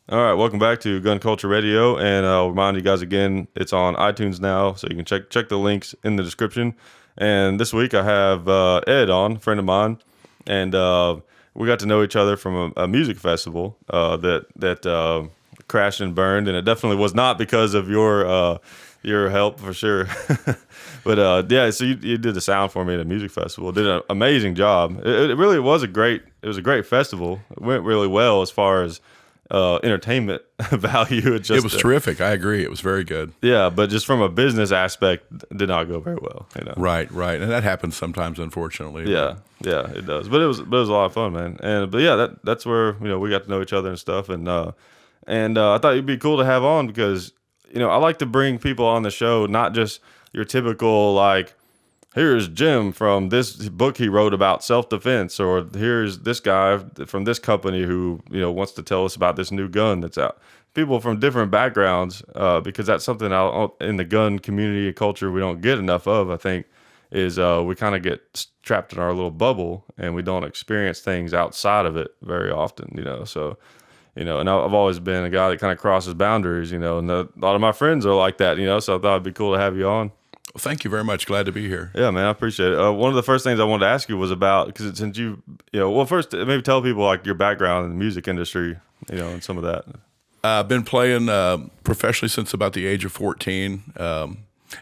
All right, welcome back to Gun Culture Radio, and I'll remind you guys again, it's on iTunes now, so you can check the links in the description. And this week I have Ed on, a friend of mine, and we got to know each other from a music festival that crashed and burned, and it definitely was not because of your help for sure. But yeah, so you did the sound for me at a music festival. Did an amazing job. It really was a great festival. It went really well as far as entertainment value. It was terrific. I agree. It was very good. Yeah, but just from a business aspect, did not go very well. Right, and that happens sometimes, unfortunately. Yeah, it does. But it was a lot of fun, man. But yeah, that's where we got to know each other and stuff. And I thought it'd be cool to have on because I like to bring people on the show, not just your typical like, here's Jim from this book he wrote about self-defense, or here's this guy from this company who wants to tell us about this new gun that's out. People from different backgrounds, because that's something out in the gun community and culture we don't get enough of. I think is we kind of get trapped in our little bubble and we don't experience things outside of it very often. So. And I've always been a guy that kind of crosses boundaries. And a lot of my friends are like that. So I thought it'd be cool to have you on. Well, thank you very much. Glad to be here. Yeah, man, I appreciate it. One of the first things I wanted to ask you was about, because since well, first maybe tell people like your background in the music industry, and some of that. I've been playing professionally since about the age of 14.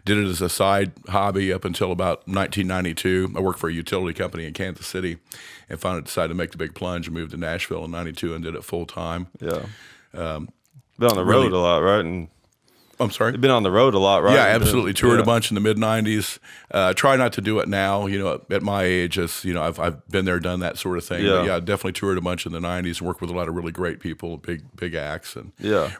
Did it as a side hobby up until about 1992. I worked for a utility company in Kansas City, and finally decided to make the big plunge and moved to Nashville in '92 and did it full time. Yeah, been on the road a lot, right? And I'm sorry? You've been on the road a lot, right? Yeah, absolutely. Toured a bunch in the mid-'90s. Try not to do it now, at my age, as I've been there, done that sort of thing. Yeah. But yeah, definitely toured a bunch in the 90s and worked with a lot of really great people, big acts, and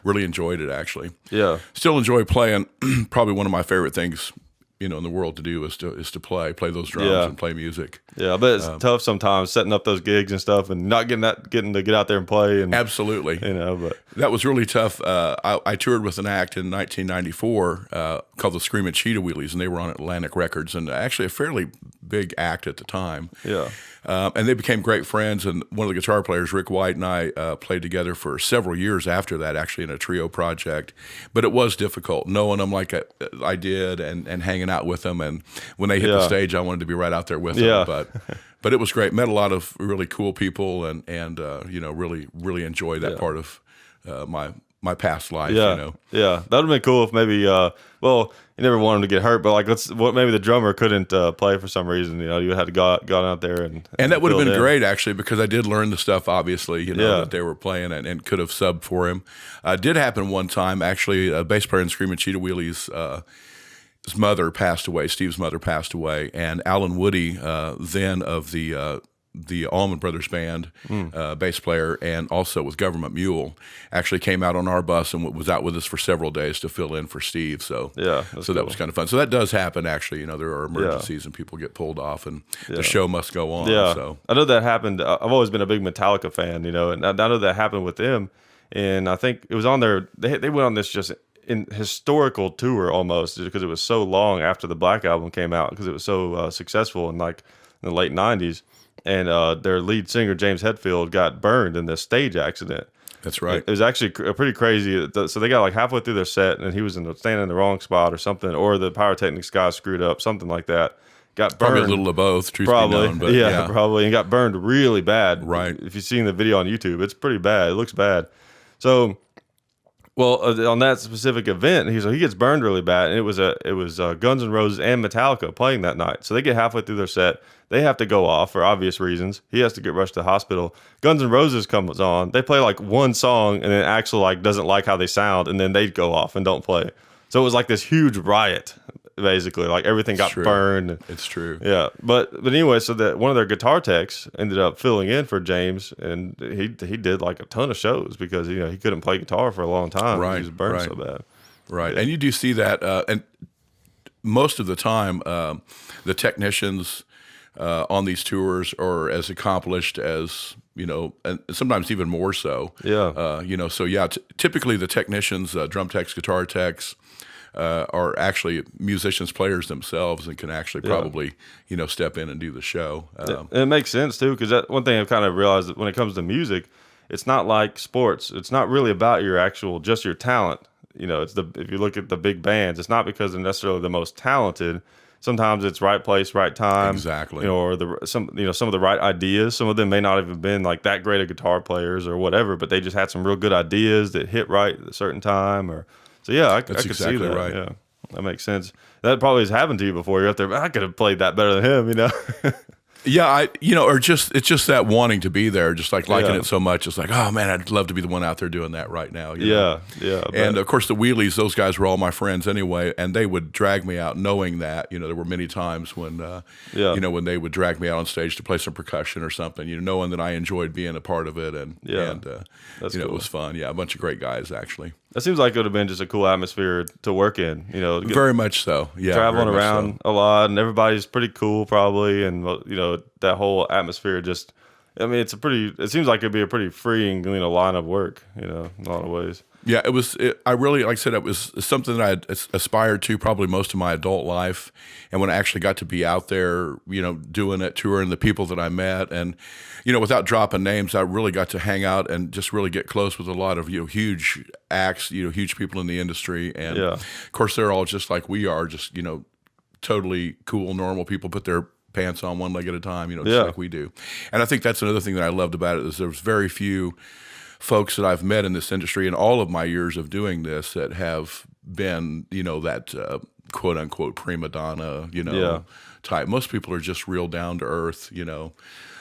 really enjoyed it, actually. Yeah. Still enjoy playing. Probably one of my favorite things, in the world to do is to play those drums and play music. Yeah, but it's tough sometimes setting up those gigs and stuff and not getting to get out there and play. And absolutely. But that was really tough. I toured with an act in 1994 called the Screaming Cheetah Wheelies, and they were on Atlantic Records, and actually a fairly big act at the time. Yeah. And they became great friends, and one of the guitar players, Rick White, and I played together for several years after that, actually in a trio project. But it was difficult, knowing them like I did and hanging out with them. And when they hit the stage, I wanted to be right out there with them. But it was great. Met a lot of really cool people and really enjoyed that part of my past life. Yeah, yeah, that would have been cool if maybe. Well, you never want him to get hurt, but like maybe the drummer couldn't play for some reason. You had to go out there and that would have been great actually, because I did learn the stuff obviously that they were playing and could have subbed for him. Did happen one time actually. A bass player in Screaming Cheetah Wheelies. His mother passed away. Steve's mother passed away, and Alan Woody, then of the Allman Brothers Band, bass player, and also with Government Mule, actually came out on our bus and was out with us for several days to fill in for Steve. So that was kind of fun. So that does happen actually. There are emergencies and people get pulled off, and the show must go on. Yeah, so I know that happened. I've always been a big Metallica fan, and I know that happened with them. And I think it was on their. They went on this just in historical tour almost, because it was so long after the Black Album came out, because it was so successful in the late '90s. And their lead singer, James Hetfield, got burned in this stage accident. That's right. It was actually pretty crazy. So they got halfway through their set, and he was standing in the wrong spot or something, or the pyrotechnics guy screwed up, something like that. Got burned. Probably a little of both, truth probably. be known. But yeah, probably. And got burned really bad. Right. If you've seen the video on YouTube, it's pretty bad. It looks bad. So... Well, on that specific event, he gets burned really bad, and it was Guns N' Roses and Metallica playing that night. So they get halfway through their set, they have to go off for obvious reasons. He has to get rushed to the hospital. Guns N' Roses comes on, they play one song, and then Axl doesn't like how they sound, and then they go off and don't play. So it was this huge riot, basically. Everything got burned. It's true. Yeah, but anyway, so that one of their guitar techs ended up filling in for James, and he did a ton of shows because he couldn't play guitar for a long time. Right, he was burned so bad. Right, and you do see that, and most of the time, the technicians on these tours are as accomplished as and sometimes even more so. Yeah. So typically the technicians, drum techs, guitar techs, are actually musicians, players themselves, and can actually probably step in and do the show. And it makes sense too, because that one thing I've kind of realized that when it comes to music it's not like sports. It's not really about your just your talent. If you look at the big bands, it's not because they're necessarily the most talented. Sometimes it's right place, right time. Exactly. Or some of the right ideas. Some of them may not have even been like that great of guitar players or whatever, but they just had some real good ideas that hit right at a certain time. So yeah, I could exactly see that. Right. Yeah, that makes sense. That probably has happened to you before. You're up there, I could have played that better than him. Yeah, or it's just that wanting to be there, just like liking Yeah. it so much. It's like, oh man, I'd love to be the one out there doing that right now. You know? Yeah. And of course, the wheelies, those guys were all my friends anyway, and they would drag me out, knowing that there were many times when when they would drag me out on stage to play some percussion or something, knowing that I enjoyed being a part of it, and That's it cool. was fun. Yeah, a bunch of great guys actually. That seems like it would have been just a cool atmosphere to work in. Very much so. Yeah, traveling very much around so. a lot, and everybody's pretty cool probably, and that whole atmosphere just. I mean, it seems like it'd be a pretty freeing, line of work, in a lot of ways. Yeah, I really, like I said, it was something that I had aspired to probably most of my adult life. And when I actually got to be out there, doing it, touring, the people that I met, and, without dropping names, I really got to hang out and just really get close with a lot of, huge acts, huge people in the industry. And of course, they're all just like we are, just, totally cool, normal people, put their pants on one leg at a time, just like we do. And I think that's another thing that I loved about it is there's very few folks that I've met in this industry in all of my years of doing this that have been, that quote unquote prima donna, type. Most people are just real down to earth,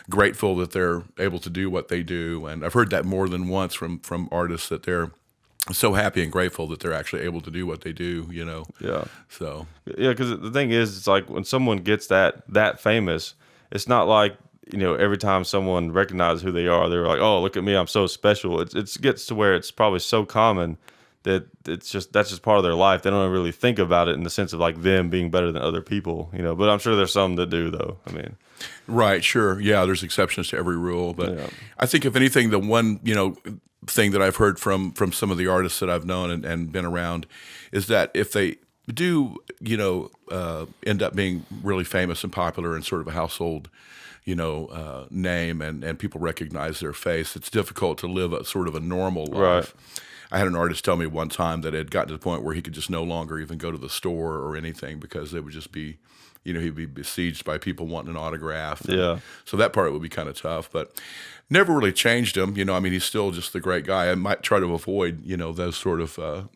grateful that they're able to do what they do. And I've heard that more than once from artists that they're so happy and grateful that they're actually able to do what they do, Yeah. So Yeah, because the thing is, it's like when someone gets that famous, it's not like every time someone recognizes who they are, they're like, "Oh, look at me, I'm so special." It gets to where it's probably so common that that's just part of their life. They don't really think about it in the sense of like them being better than other people, But I'm sure there's some that do, though. I mean, right, sure, yeah. There's exceptions to every rule, but Yeah. I think if anything, the one thing that I've heard from some of the artists that I've known and been around is that if they do end up being really famous and popular and sort of a household name and people recognize their face, it's difficult to live a sort of a normal life. Right. I had an artist tell me one time that it had gotten to the point where he could just no longer even go to the store or anything because it would just be, he'd be besieged by people wanting an autograph. Yeah. So that part would be kind of tough, but never really changed him. I mean, he's still just the great guy. I might try to avoid, those sort of,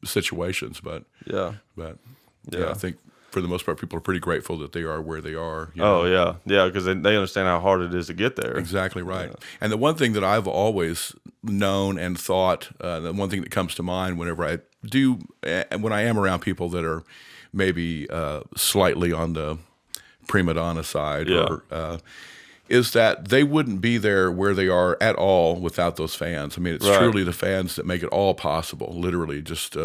situations, but Yeah. I think for the most part, people are pretty grateful that they are where they are. Oh, yeah, because they understand how hard it is to get there. Exactly right. And the one thing that I've always known and thought, the one thing that comes to mind whenever I do, and when I am around people that are maybe slightly on the prima donna side, is that they wouldn't be there where they are at all without those fans. I mean, it's truly the fans that make it all possible, literally. Just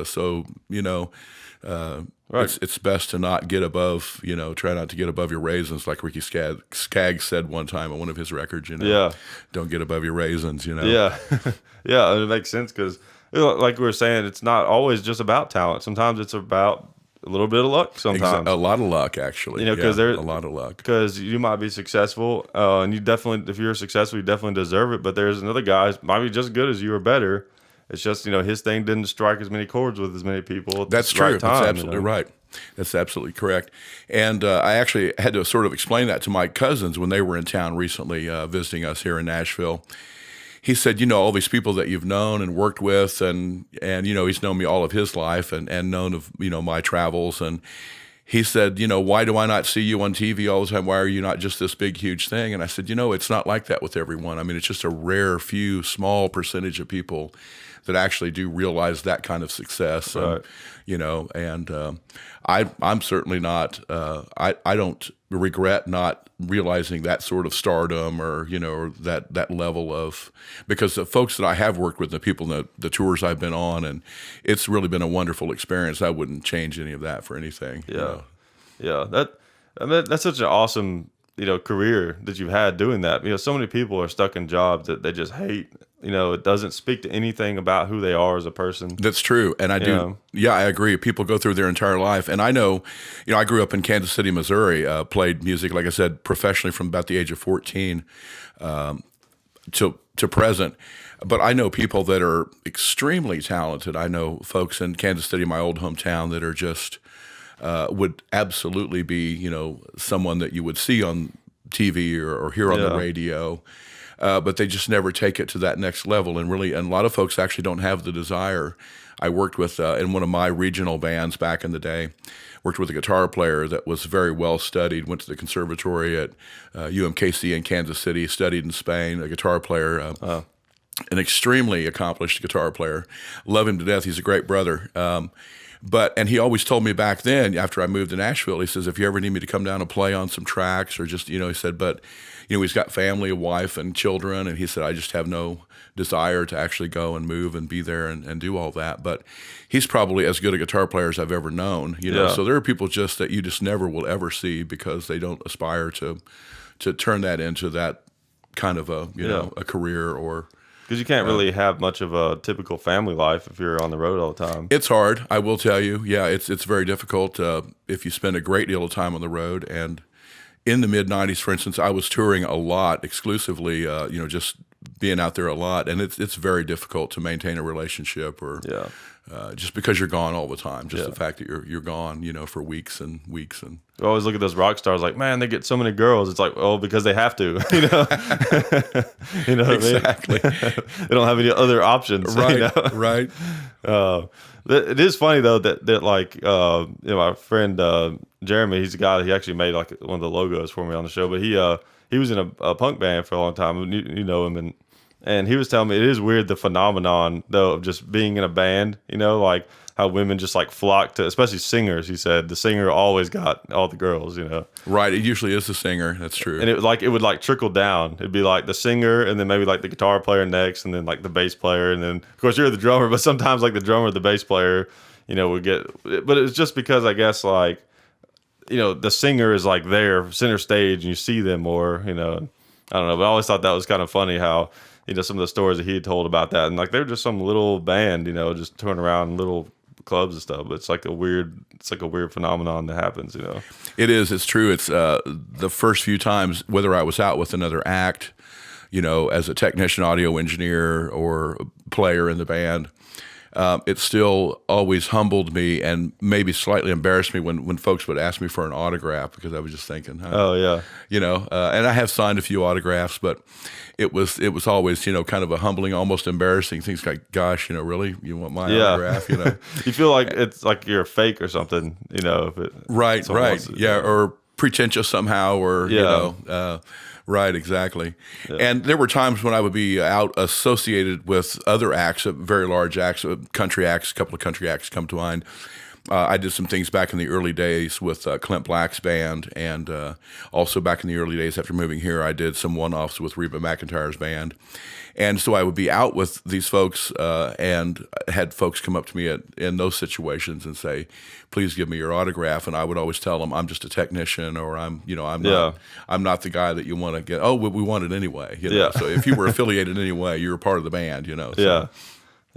it's best to not get above, try not to get above your raisins, like Ricky Skaggs said one time on one of his records, don't get above your raisins, Yeah. Yeah, it makes sense because, like we were saying, it's not always just about talent. Sometimes it's about a little bit of luck sometimes. A lot of luck, actually. Because there's a lot of luck. Because you might be successful, and you definitely, if you're successful, you definitely deserve it. But there's another guy who might be just as good as you or better. It's just, his thing didn't strike as many chords with as many people at That's the true. right time. That's absolutely right. That's absolutely correct. And I actually had to sort of explain that to my cousins when they were in town recently visiting us here in Nashville. He said, all these people that you've known and worked with, and he's known me all of his life and known of, my travels. And he said, why do I not see you on TV all the time? Why are you not just this big, huge thing? And I said, it's not like that with everyone. I mean, it's just a rare few, small percentage of people that actually do realize that kind of success. Right. And I'm certainly not, I don't regret not realizing that sort of stardom or that level of, because the folks that I have worked with, the people in the tours I've been on, and it's really been a wonderful experience. I wouldn't change any of that for anything. Yeah. Yeah. That's such an awesome, career that you've had doing that. So many people are stuck in jobs that they just hate. It doesn't speak to anything about who they are as a person. That's true. And I do. Yeah, I agree. People go through their entire life. And I know, I grew up in Kansas City, Missouri, played music, like I said, professionally from about the age of 14 till to present. But I know people that are extremely talented. I know folks in Kansas City, my old hometown, that are just would absolutely be, someone that you would see on TV or hear on the radio. But they just never take it to that next level. And a lot of folks actually don't have the desire. I worked with, in one of my regional bands back in the day, worked with a guitar player that was very well studied, went to the conservatory at UMKC in Kansas City, studied in Spain, a guitar player, an extremely accomplished guitar player. Love him to death. He's a great brother. And he always told me back then, after I moved to Nashville, he says, if you ever need me to come down and play on some tracks or just, he said, but, he's got family, a wife and children. And he said, I just have no desire to actually go and move and be there and do all that. But he's probably as good a guitar player as I've ever known, So there are people just that you just never will ever see because they don't aspire to turn that into that kind of a career or. Because you can't really have much of a typical family life if you're on the road all the time. It's hard, I will tell you. Yeah, it's very difficult if you spend a great deal of time on the road. And in the mid-'90s, for instance, I was touring a lot exclusively, just being out there a lot. And it's very difficult to maintain a relationship or just because you're gone all the time. Just the fact that you're gone, for weeks and weeks. And you always look at those rock stars like, man, they get so many girls. It's like, oh, because they have to, Exactly. What I mean? They don't have any other options. Right, right. It is funny though that like my friend Jeremy, he's a guy that he actually made like one of the logos for me on the show, but he was in a punk band for a long time. You know him, and he was telling me it is weird the phenomenon though of just being in a band. Like how women just like flock to, especially singers. He said the singer always got all the girls. Right. It usually is the singer. That's true. And it would like trickle down. It'd be like the singer, and then maybe like the guitar player next, and then like the bass player, and then of course you're the drummer. But sometimes like the drummer, the bass player, would get. But it's just because I guess like, the singer is like there center stage, and you see them more. I don't know. But I always thought that was kind of funny how some of the stories that he had told about that, and like they're just some little band, just touring around in little clubs and stuff. But it's like a weird phenomenon that happens. It is. It's true. It's the first few times, whether I was out with another act, as a technician, audio engineer, or player in the band, it still always humbled me and maybe slightly embarrassed me when folks would ask me for an autograph, because I was just thinking, oh yeah, and I have signed a few autographs, but it was always, kind of a humbling, almost embarrassing things like, gosh, really, you want my autograph, You feel like it's like you're a fake or something, if it right, yeah, or pretentious somehow, or right, exactly. Yeah. And there were times when I would be out associated with other acts, very large acts, country acts, a couple of country acts come to mind. I did some things back in the early days with Clint Black's band, and also back in the early days after moving here, I did some one-offs with Reba McEntire's band. And so I would be out with these folks and had folks come up to me in those situations and say, please give me your autograph. And I would always tell them, I'm just a technician, or I'm not the guy that you want to get. Oh, we want it anyway. So if you were affiliated anyway, you're a part of the band, So.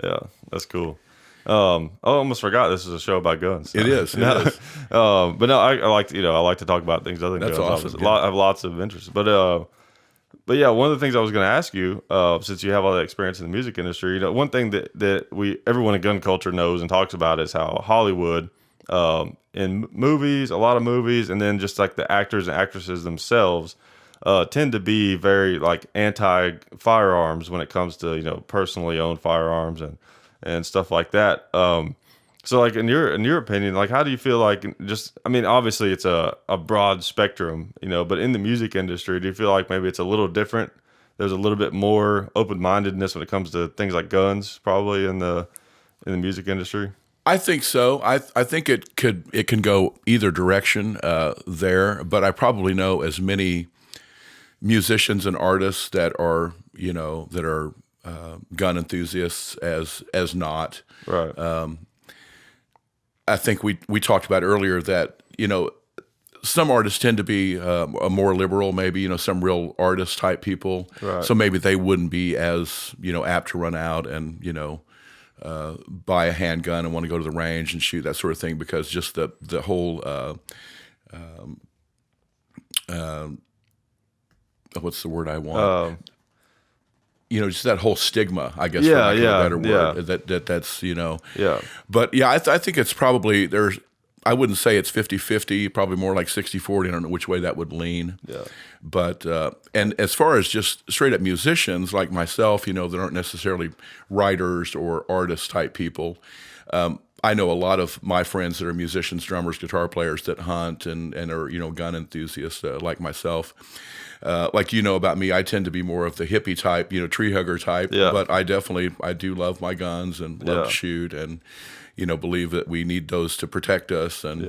Yeah, that's cool. I almost forgot this is a show about guns. It is. But no, I like to talk about things other than That's guns. awesome. I have lots of interest. But yeah, one of the things I was going to ask you, since you have all that experience in the music industry, one thing that everyone in gun culture knows and talks about is how Hollywood, in movies, a lot of movies, and then just like the actors and actresses themselves, tend to be very like anti-firearms when it comes to personally owned firearms and stuff like that. So like in your opinion, like how do you feel like obviously it's a broad spectrum, but in the music industry, do you feel like maybe it's a little different? There's a little bit more open-mindedness when it comes to things like guns, probably in the music industry. I think so. I think it can go either direction there, but I probably know as many musicians and artists that are gun enthusiasts as not. Right. I think we talked about earlier that, some artists tend to be a more liberal, maybe, some real artist type people. Right. So maybe they wouldn't be as, apt to run out and, buy a handgun and want to go to the range and shoot, that sort of thing, because just the whole, what's the word I want? just that whole stigma, I guess, Yeah, for lack of yeah, a better yeah. word, that's, Yeah. But yeah, I think it's probably, I wouldn't say it's 50-50, probably more like 60-40. I don't know which way that would lean. Yeah. But, and as far as just straight up musicians like myself, that aren't necessarily writers or artist type people, I know a lot of my friends that are musicians, drummers, guitar players that hunt and are, gun enthusiasts like myself. Like about me, I tend to be more of the hippie type, tree hugger type. Yeah. But I do love my guns and love to shoot and, believe that we need those to protect us and,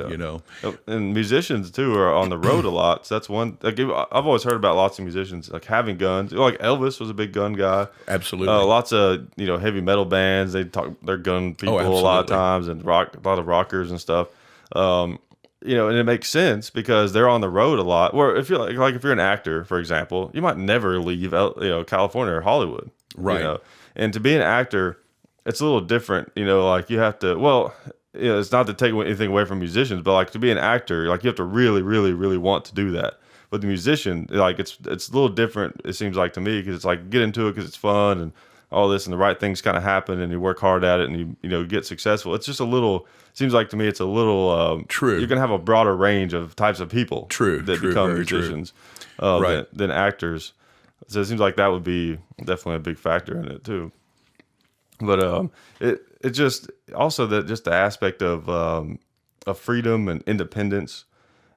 And musicians too are on the road a lot. So that's one. Like, I've always heard about lots of musicians like having guns. Like Elvis was a big gun guy. Absolutely. Lots of heavy metal bands. They talk they're gun people a lot of times, and a lot of rockers and stuff. And it makes sense because they're on the road a lot. Where if you're like if you're an actor, for example, you might never leave California or Hollywood, right? And to be an actor, it's a little different, like you have to, well, it's not to take anything away from musicians, but like to be an actor, like you have to really, really, really want to do that. But the musician, like it's a little different, it seems like to me, because it's like get into it because it's fun and all this and the right things kind of happen and you work hard at it and you get successful. It's just a little, seems like to me it's a little, true. You're going to have a broader range of types of people that become musicians than actors. So it seems like that would be definitely a big factor in it too. But it just also just the aspect of freedom and independence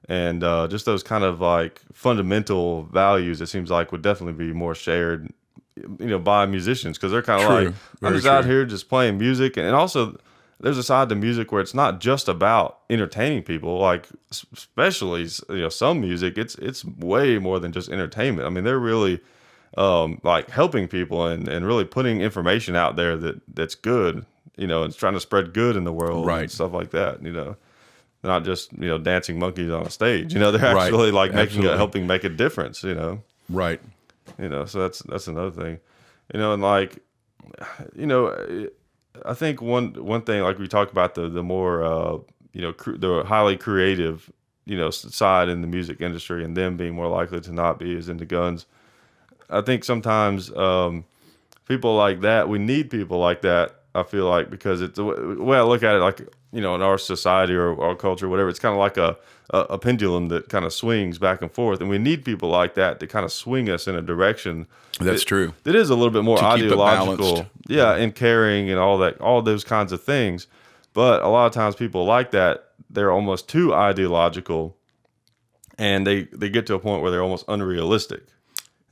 and just those kind of like fundamental values, it seems like would definitely be more shared, by musicians, because they're kind of like, I'm just out here just playing music. And also there's a side to music where it's not just about entertaining people, like especially some music, it's way more than just entertainment. I mean, they're really like helping people and really putting information out there that's good, and trying to spread good in the world, right? And stuff like that, not just dancing monkeys on a stage, they're actually like helping make a difference, right? So that's another thing, and like, I think one thing, like we talked about the more the highly creative side in the music industry and them being more likely to not be as into guns. I think sometimes people like that, we need people like that, I feel like, because it's the way I look at it, like, in our society or our culture, whatever, it's kind of like a pendulum that kind of swings back and forth. And we need people like that to kind of swing us in a direction. That's true. That is a little bit more to ideological. Yeah, and caring and all those kinds of things. But a lot of times people like that, they're almost too ideological and they get to a point where they're almost unrealistic.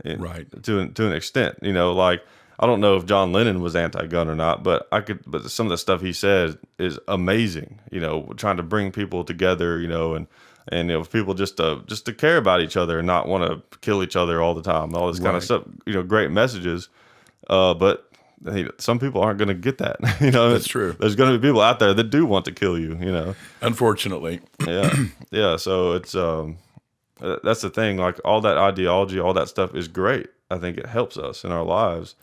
Right. To an extent, like I don't know if John Lennon was anti-gun or not, but some of the stuff he said is amazing. Trying to bring people together, and people just to care about each other and not want to kill each other all the time, all this kind of stuff. Great messages, but some people aren't going to get that. That's true. There's going to be people out there that do want to kill you. Unfortunately. Yeah. So it's that's the thing. Like all that ideology, all that stuff is great. I think it helps us in our lives.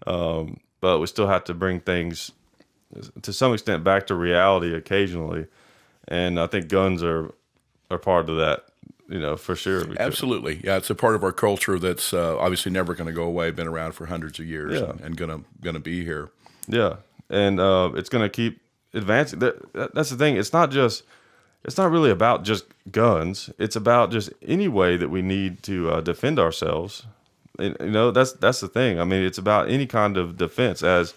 But we still have to bring things to some extent back to reality occasionally. And I think guns are part of that, for sure. Absolutely. Yeah. It's a part of our culture that's obviously never going to go away, been around for hundreds of years and going to be here. Yeah. And it's going to keep advancing. That's the thing. It's not really about just guns. It's about just any way that we need to defend ourselves. That's the thing. I mean, it's about any kind of defense. As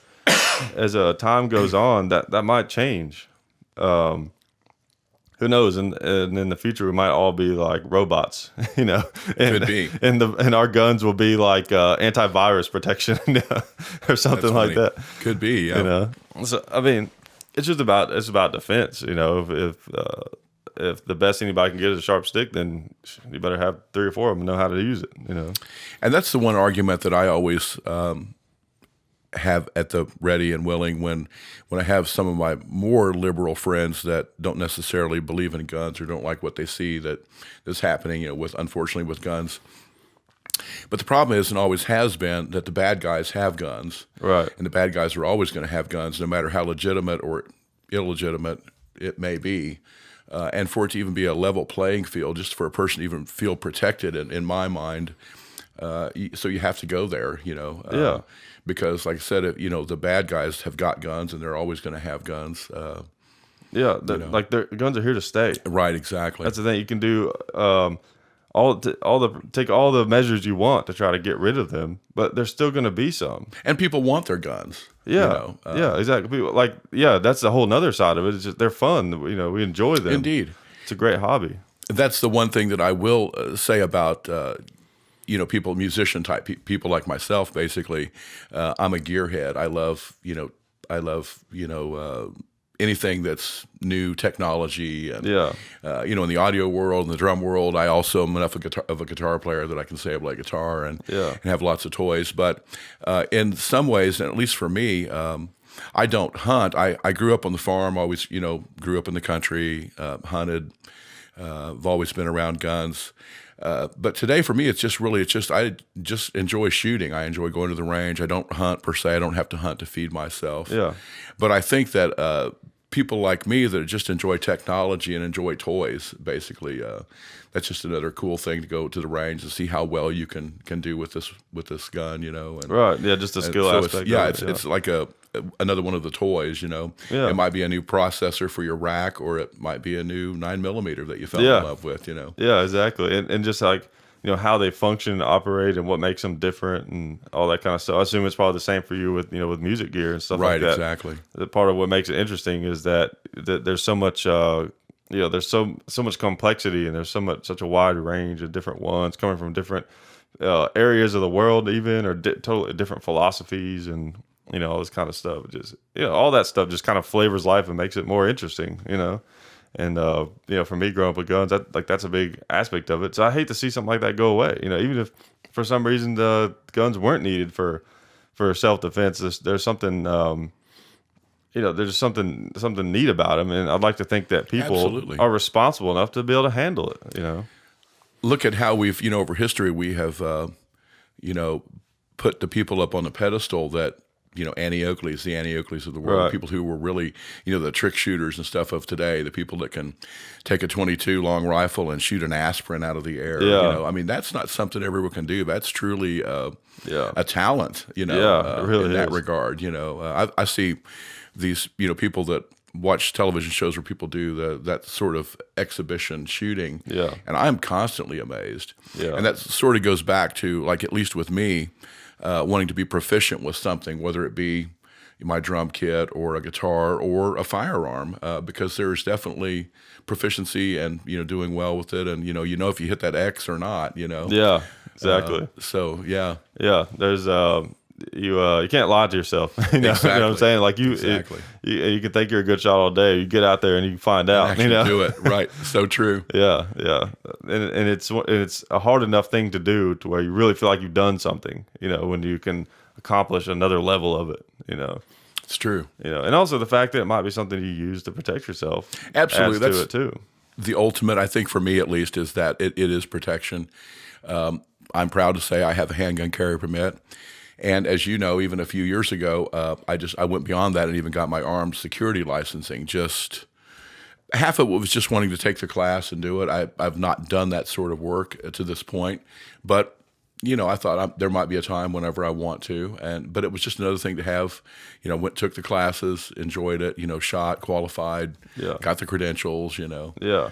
time goes on, that might change. Who knows? And in the future, we might all be like robots. And, could be. And our guns will be like antivirus protection or something like that. Could be. Yeah. So I mean, it's about defense. If the best anybody can get is a sharp stick, then you better have 3 or 4 of them know how to use it, And that's the one argument that I always have at the ready and willing when I have some of my more liberal friends that don't necessarily believe in guns or don't like what they see that is happening, unfortunately with guns. But the problem is and always has been that the bad guys have guns. Right. And the bad guys are always going to have guns no matter how legitimate or illegitimate it may be. And for it to even be a level playing field, just for a person to even feel protected, in my mind, So you have to go there, Yeah. because like I said, the bad guys have got guns and they're always going to have guns. Yeah, like their guns are here to stay. Right, exactly. That's the thing. You can do take all the measures you want to try to get rid of them, but there's still going to be some. And people want their guns. Yeah, yeah, exactly. People that's the whole other side of it. It's just they're fun. We enjoy them. Indeed, it's a great hobby. That's the one thing that I will say about people, musician type people like myself. Basically, I'm a gearhead. I love anything that's new technology, and in the audio world and the drum world. I also am enough of a guitar player that I can say I play guitar and have lots of toys. But in some ways, and at least for me, I don't hunt. I grew up on the farm. Always, grew up in the country, hunted. I've always been around guns. But today for me, I just enjoy shooting. I enjoy going to the range. I don't hunt per se. I don't have to hunt to feed myself. Yeah. But I think that people like me that just enjoy technology and enjoy toys, basically, that's just another cool thing to go to the range and see how well you can do with this gun, And, right. Yeah. Just a skill aspect. It's like another one of the toys, Yeah. It might be a new processor for your rack, or it might be a new 9mm that you fell in love with, Yeah, exactly. And just like, how they function and operate and what makes them different and all that kind of stuff. I assume it's probably the same for you with, with music gear and stuff like that. Right, exactly. The part of what makes it interesting is that there's so much, there's so much complexity, and there's such a wide range of different ones coming from different areas of the world, even, or totally different philosophies and, all this kind of stuff. Just, all that stuff just kind of flavors life and makes it more interesting, And, for me growing up with guns, that's a big aspect of it. So I hate to see something like that go away. Even if for some reason the guns weren't needed for self-defense, there's something, there's something neat about them. And I'd like to think that people Absolutely. are responsible enough to be able to handle it, Look at how we've, over history, we have, put the people up on the pedestal that, Annie Oakley's, the Annie Oakleys of the world, right. People who were really, the trick shooters and stuff of today, the people that can take a .22 long rifle and shoot an aspirin out of the air. Yeah. That's not something everyone can do. That's truly a talent, it really in that is. regard. I see these, people that watch television shows where people do that sort of exhibition shooting. Yeah. And I'm constantly amazed. Yeah. And that sort of goes back to, like, at least with me, wanting to be proficient with something, whether it be my drum kit or a guitar or a firearm, because there's definitely proficiency and, doing well with it. And, if you hit that X or not, Yeah, exactly. Yeah. There's, you can't lie to yourself. You know what I'm saying? Like you can think you're a good shot all day. You get out there and you can find out. Actually do it right. So true. Yeah, and it's a hard enough thing to do to where you really feel like you've done something. When you can accomplish another level of it. It's true. And also the fact that it might be something you use to protect yourself. Absolutely, adds to it too. The ultimate, I think, for me at least, is that it is protection. I'm proud to say I have a handgun carry permit. And as you know, even a few years ago, I went beyond that and even got my armed security licensing. Just half of it was just wanting to take the class and do it. I've not done that sort of work to this point, but I thought there might be a time whenever I want to, but it was just another thing to have. Took the classes, enjoyed it. Shot, qualified, got the credentials. Yeah,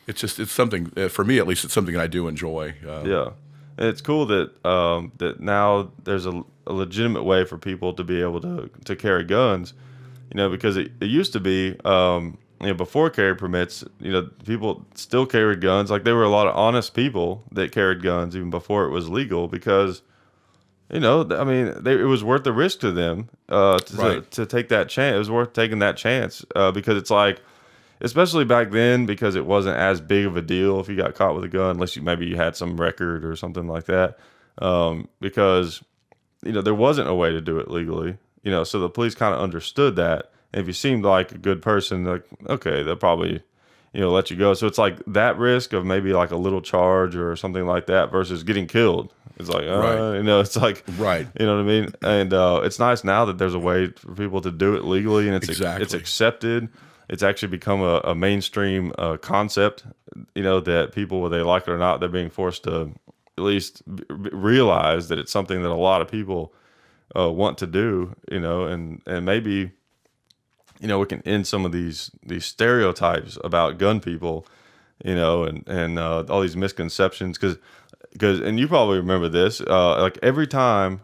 it's something for me at least. It's something I do enjoy. Yeah. And it's cool that that now there's a legitimate way for people to be able to carry guns, because it used to be, before carry permits, people still carried guns. Like there were a lot of honest people that carried guns even before it was legal because, it was worth the risk to them to take that chance. It was worth taking that chance because it's like, especially back then, because it wasn't as big of a deal if you got caught with a gun, unless you had some record or something like that. Because, there wasn't a way to do it legally, so the police kind of understood that. And if you seemed like a good person, like, okay, they'll probably, let you go. So it's like that risk of maybe like a little charge or something like that versus getting killed. It's like, it's like, right. You know what I mean? And it's nice now that there's a way for people to do it legally and it's accepted. It's actually become a mainstream concept, that people, whether they like it or not, they're being forced to at least realize that it's something that a lot of people want to do, and maybe, we can end some of these stereotypes about gun people, and all these misconceptions, because and you probably remember this, like every time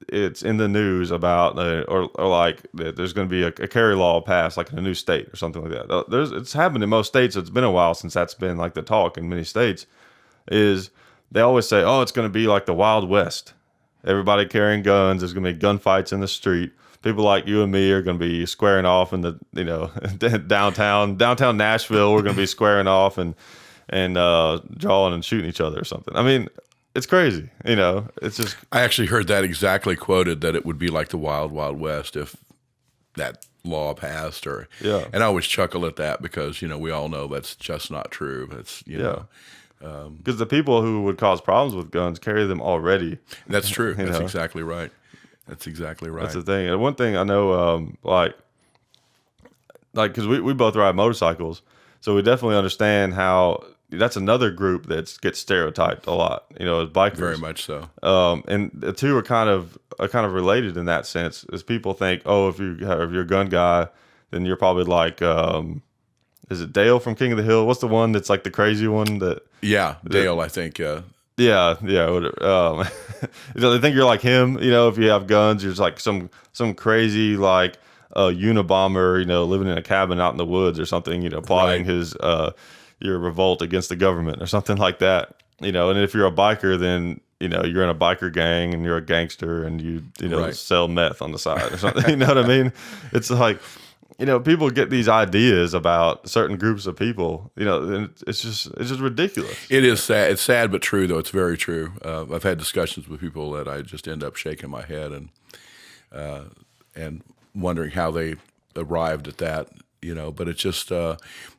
it's in the news about or like that there's going to be a carry law passed like in a new state or something like that. It's happened in most states. It's been a while since that's been like the talk in many states. Is they always say, oh, it's going to be like the Wild West. Everybody carrying guns. There's going to be gunfights in the street. People like you and me are going to be squaring off in the downtown Nashville. We're going to be squaring off and drawing and shooting each other or something. I mean, it's crazy. It's just. I actually heard that exactly quoted, that it would be like the Wild Wild West if that law passed. Yeah. And I always chuckle at that because we all know that's just not true. It's know. Because the people who would cause problems with guns carry them already. That's true. That's exactly right. That's exactly right. That's the thing. And one thing I know, like, because we both ride motorcycles, so we definitely understand how that's another group that gets stereotyped a lot. As bikers. Very much so. And the two are kind of related in that sense. As people think, oh, if you're a gun guy, then you're probably like. Is it Dale from King of the Hill? What's the one that's like the crazy one that? Yeah, Dale, I think. Yeah. Whatever. They think you're like him. If you have guns, you're just like some crazy like Unabomber. Living in a cabin out in the woods or something. Plotting his your revolt against the government or something like that. And if you're a biker, then you're in a biker gang and you're a gangster and you sell meth on the side or something. You know what I mean? It's like. People get these ideas about certain groups of people, and it's just ridiculous. It is sad. It's sad, but true, though. It's very true. I've had discussions with people that I just end up shaking my head and wondering how they arrived at that, but it's just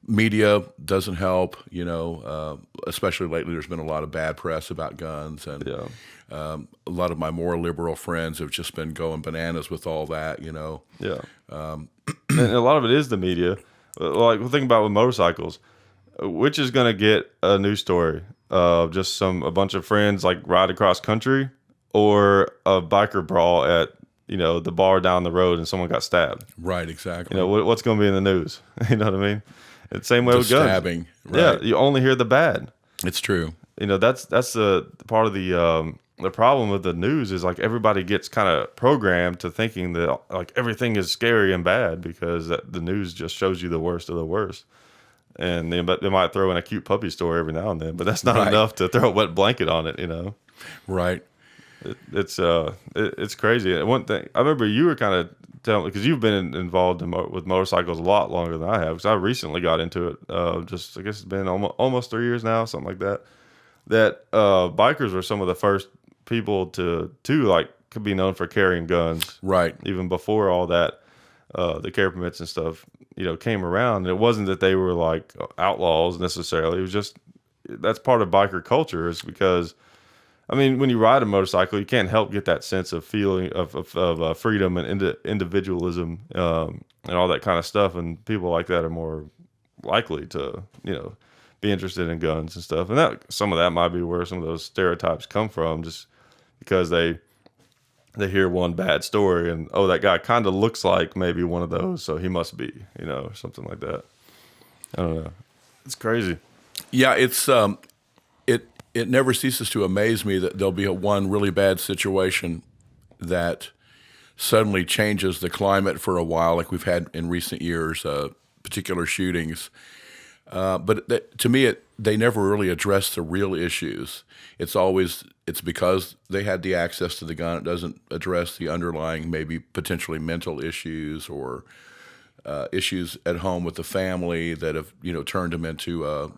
media doesn't help, especially lately. There's been a lot of bad press about guns, and a lot of my more liberal friends have just been going bananas with all that, Yeah. And a lot of it is the media. Like, think about with motorcycles, which is going to get a news story of just a bunch of friends like ride across country, or a biker brawl at the bar down the road and someone got stabbed. Right, exactly. What's going to be in the news? You know what I mean? It's the same way The with guns. stabbing. Right. Yeah, you only hear the bad. It's true. That's the part of the problem with the news is like everybody gets kind of programmed to thinking that like everything is scary and bad because the news just shows you the worst of the worst. And they might throw in a cute puppy story every now and then, but that's not enough to throw a wet blanket on it, Right. It's crazy. And one thing I remember you were kind of telling me, because you've been involved with motorcycles a lot longer than I have, because I recently got into it. I guess it's been almost 3 years now, something like that. That bikers were some of the first people to like could be known for carrying guns, right? Even before all that, the carry permits and stuff, came around. And it wasn't that they were like outlaws necessarily. It was just that's part of biker culture. Is because, I mean, when you ride a motorcycle, you can't help get that sense of feeling of freedom and individualism and all that kind of stuff. And people like that are more likely to be interested in guns and stuff. And that some of that might be where some of those stereotypes come from, just because they hear one bad story and, oh, that guy kind of looks like maybe one of those, so he must be, or something like that. I don't know. It's crazy. Yeah, it's it never ceases to amaze me that there'll be one really bad situation that suddenly changes the climate for a while, like we've had in recent years, particular shootings. But to me, they never really address the real issues. It's because they had the access to the gun. It doesn't address the underlying, maybe potentially mental issues or issues at home with the family that have turned them into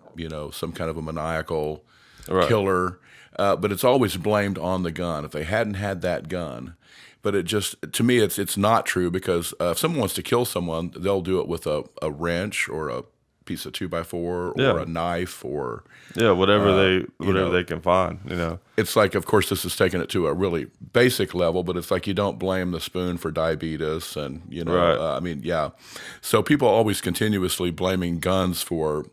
some kind of a maniacal killer. But it's always blamed on the gun. If they hadn't had that gun. But it just, to me, it's not true, because if someone wants to kill someone, they'll do it with a wrench or a piece of 2x4 or a knife or whatever they can find. It's like, of course, this is taking it to a really basic level, but it's like you don't blame the spoon for diabetes, and so people are always continuously blaming guns for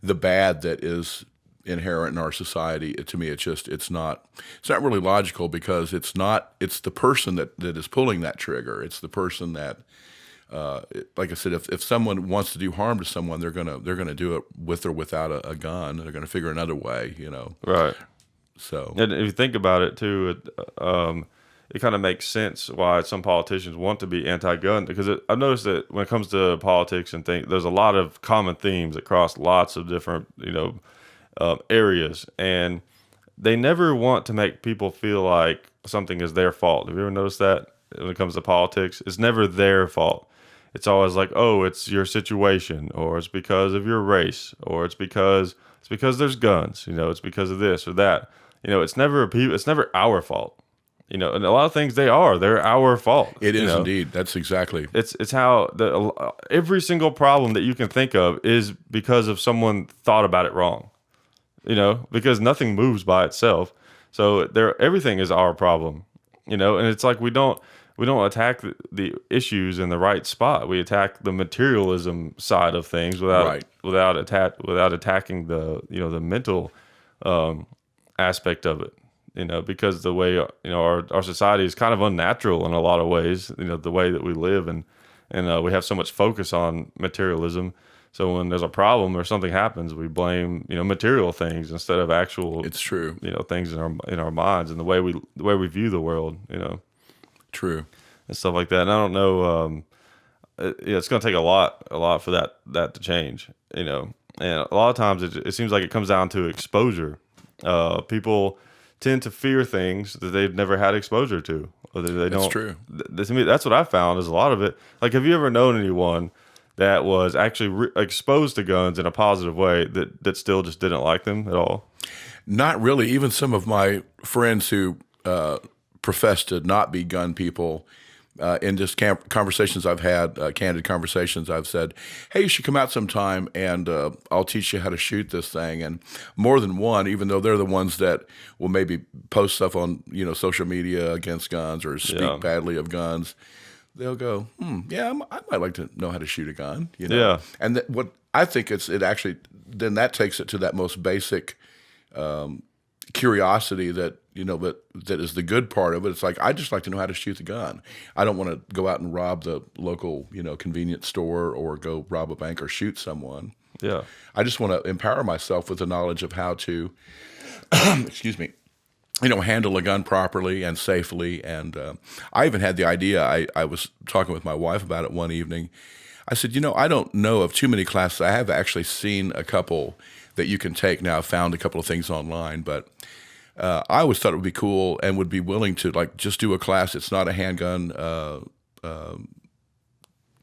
the bad that is inherent in our society. To me, it's not really logical, because it's the person that is pulling that trigger. It's the person that, like I said, if someone wants to do harm to someone, they're gonna do it with or without a gun. They're gonna figure another way, Right. So, And if you think about it too, it kind of makes sense why some politicians want to be anti-gun, because I've noticed that when it comes to politics and things, there's a lot of common themes across lots of different, areas, and they never want to make people feel like something is their fault. Have you ever noticed that when it comes to politics? It's never their fault. It's always like, oh, it's your situation, or it's because of your race, or it's because there's guns. It's because of this or that. It's never our fault. And a lot of things they're our fault. it is indeed. That's exactly. It's how every single problem that you can think of is because of someone thought about it wrong. Because nothing moves by itself. So everything is our problem. And it's like we don't attack the issues in the right spot. We attack the materialism side of things without attacking the mental aspect of it. Because the way our society is kind of unnatural in a lot of ways. The way that we live, and we have so much focus on materialism. So when there's a problem or something happens, we blame material things instead of actual. It's true. Things in our minds and the way we view the world. True. And stuff like that. And I don't know. It's going to take a lot for that to change. And a lot of times it seems like it comes down to exposure. People tend to fear things that they've never had exposure to. Or they That's don't. true. To me, that's what I found is a lot of it. Like, have you ever known anyone that was actually exposed to guns in a positive way that still just didn't like them at all? Not really. Even some of my friends who profess to not be gun people, in just conversations I've had, candid conversations, I've said, hey, you should come out sometime and I'll teach you how to shoot this thing. And more than one, even though they're the ones that will maybe post stuff on social media against guns or speak badly of guns, they'll go, yeah, I might like to know how to shoot a gun. Yeah. And what I think it actually, then that takes it to that most basic curiosity that is the good part of it. It's like, I just like to know how to shoot the gun. I don't want to go out and rob the local convenience store or go rob a bank or shoot someone. Yeah. I just want to empower myself with the knowledge of how to excuse me, handle a gun properly and safely. And I even had the idea, I was talking with my wife about it one evening. I said, I don't know of too many classes. I have actually seen a couple that you can take now. I've found a couple of things online, but I always thought it would be cool and would be willing to just do a class. It's not a handgun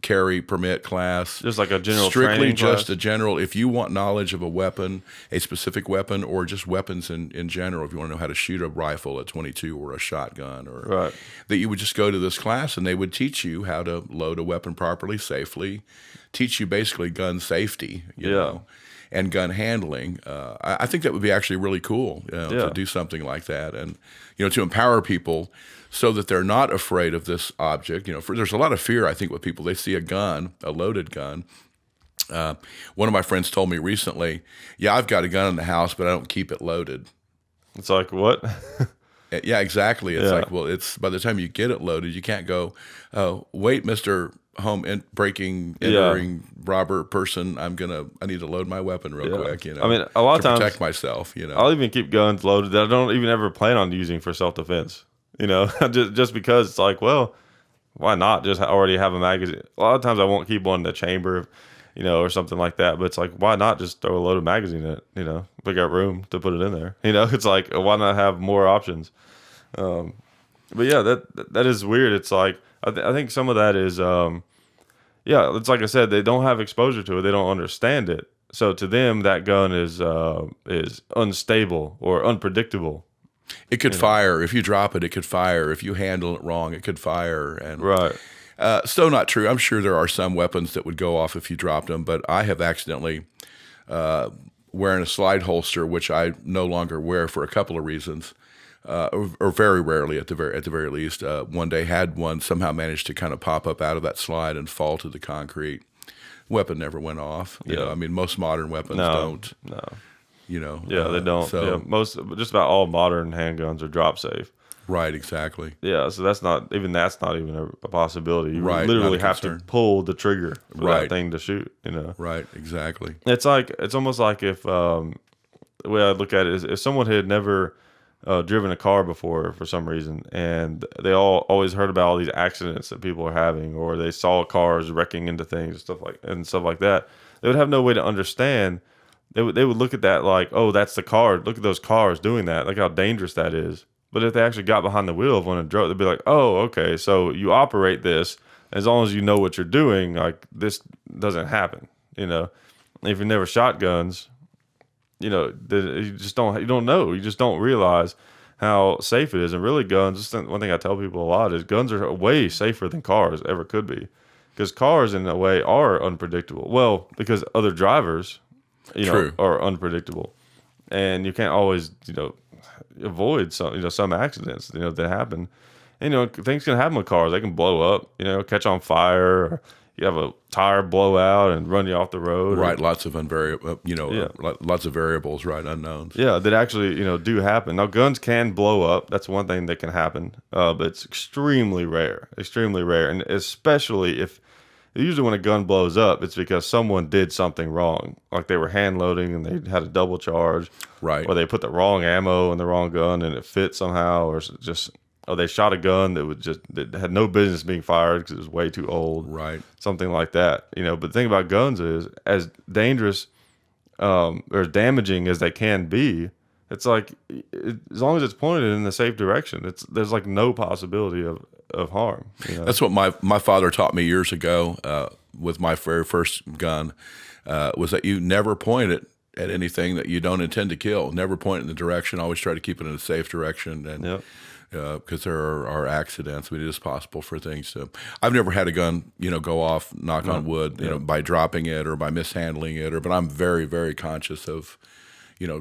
carry permit class. Just like a general strictly training just class? a general. If you want knowledge of a weapon, a specific weapon, or just weapons in general, if you want to know how to shoot a rifle, a .22 or a shotgun, or that you would just go to this class and they would teach you how to load a weapon properly, safely, teach you basically gun safety, you know, and gun handling. I think that would be actually really cool to do something like that, and to empower people so that they're not afraid of this object. There's a lot of fear, I think, with people. They see a gun, a loaded gun. One of my friends told me recently, yeah, I've got a gun in the house, but I don't keep it loaded. It's like, what? Yeah, exactly. It's like, well, it's by the time you get it loaded, you can't go, oh, wait, Mr. Entering robber person, I need to load my weapon real quick, I mean, a lot of times protect myself, I'll even keep guns loaded that I don't even ever plan on using for self-defense, just because it's like, well, why not just already have a magazine? A lot of times I won't keep one in the chamber, or something like that, but it's like, why not just throw a loaded magazine in it, we got room to put it in there, it's like, why not have more options? But yeah, that is weird. It's like, I think some of that is, it's like I said, they don't have exposure to it. They don't understand it. So to them, that gun is unstable or unpredictable. It could fire. If you drop it, it could fire. If you handle it wrong, it could fire. And still not true. I'm sure there are some weapons that would go off if you dropped them, but I have accidentally, wearing a slide holster, which I no longer wear for a couple of reasons, or very rarely at the very least. One day had one somehow managed to kind of pop up out of that slide and fall to the concrete. Weapon never went off. I mean, most modern weapons don't. No. Yeah, they don't. So Yeah, just about all modern handguns are drop safe. right, exactly. Yeah, so that's not even a possibility. You Right, not literally a have to concern. pull the trigger for that Right. thing to shoot. Right, exactly. It's almost like if the way I look at it is if someone had never driven a car before for some reason, and they always heard about all these accidents that people are having, or they saw cars wrecking into things and stuff like that, they would have no way to understand. They would look at that like, oh, that's the car. Look at those cars doing that. Look how dangerous that is. But if they actually got behind the wheel of one and drove, they'd be like, oh, okay, so you operate this. As long as you know what you're doing, like this doesn't happen. If you never shot guns, you don't know. You just don't realize how safe it is. And really, guns. One thing I tell people a lot is guns are way safer than cars ever could be, because cars in a way are unpredictable. Well, because other drivers, True. are unpredictable, and you can't always avoid some accidents that happen. And, things can happen with cars. They can blow up, catch on fire, or you have a tire blow out and run you off the road. Right, lots of Yeah. lots of variables, right, unknowns. Yeah, that actually, do happen. Now, guns can blow up. That's one thing that can happen, but it's extremely rare, and especially usually when a gun blows up, it's because someone did something wrong, like they were hand loading and they had a double charge, Right. or they put the wrong ammo in the wrong gun and it fit somehow, or they shot a gun that had no business being fired because it was way too old, Right. something like that. But the thing about guns is, as dangerous or as damaging as they can be, it's like as long as it's pointed in the safe direction, there's like no possibility of harm. That's what my father taught me years ago with my very first gun, was that you never point it at anything that you don't intend to kill. Never point it in the direction. Always try to keep it in a safe direction. And Yep. because there are accidents. I mean, it is possible for things to. I've never had a gun, go off. Knock on wood, by dropping it or by mishandling it, but I'm very, very conscious of,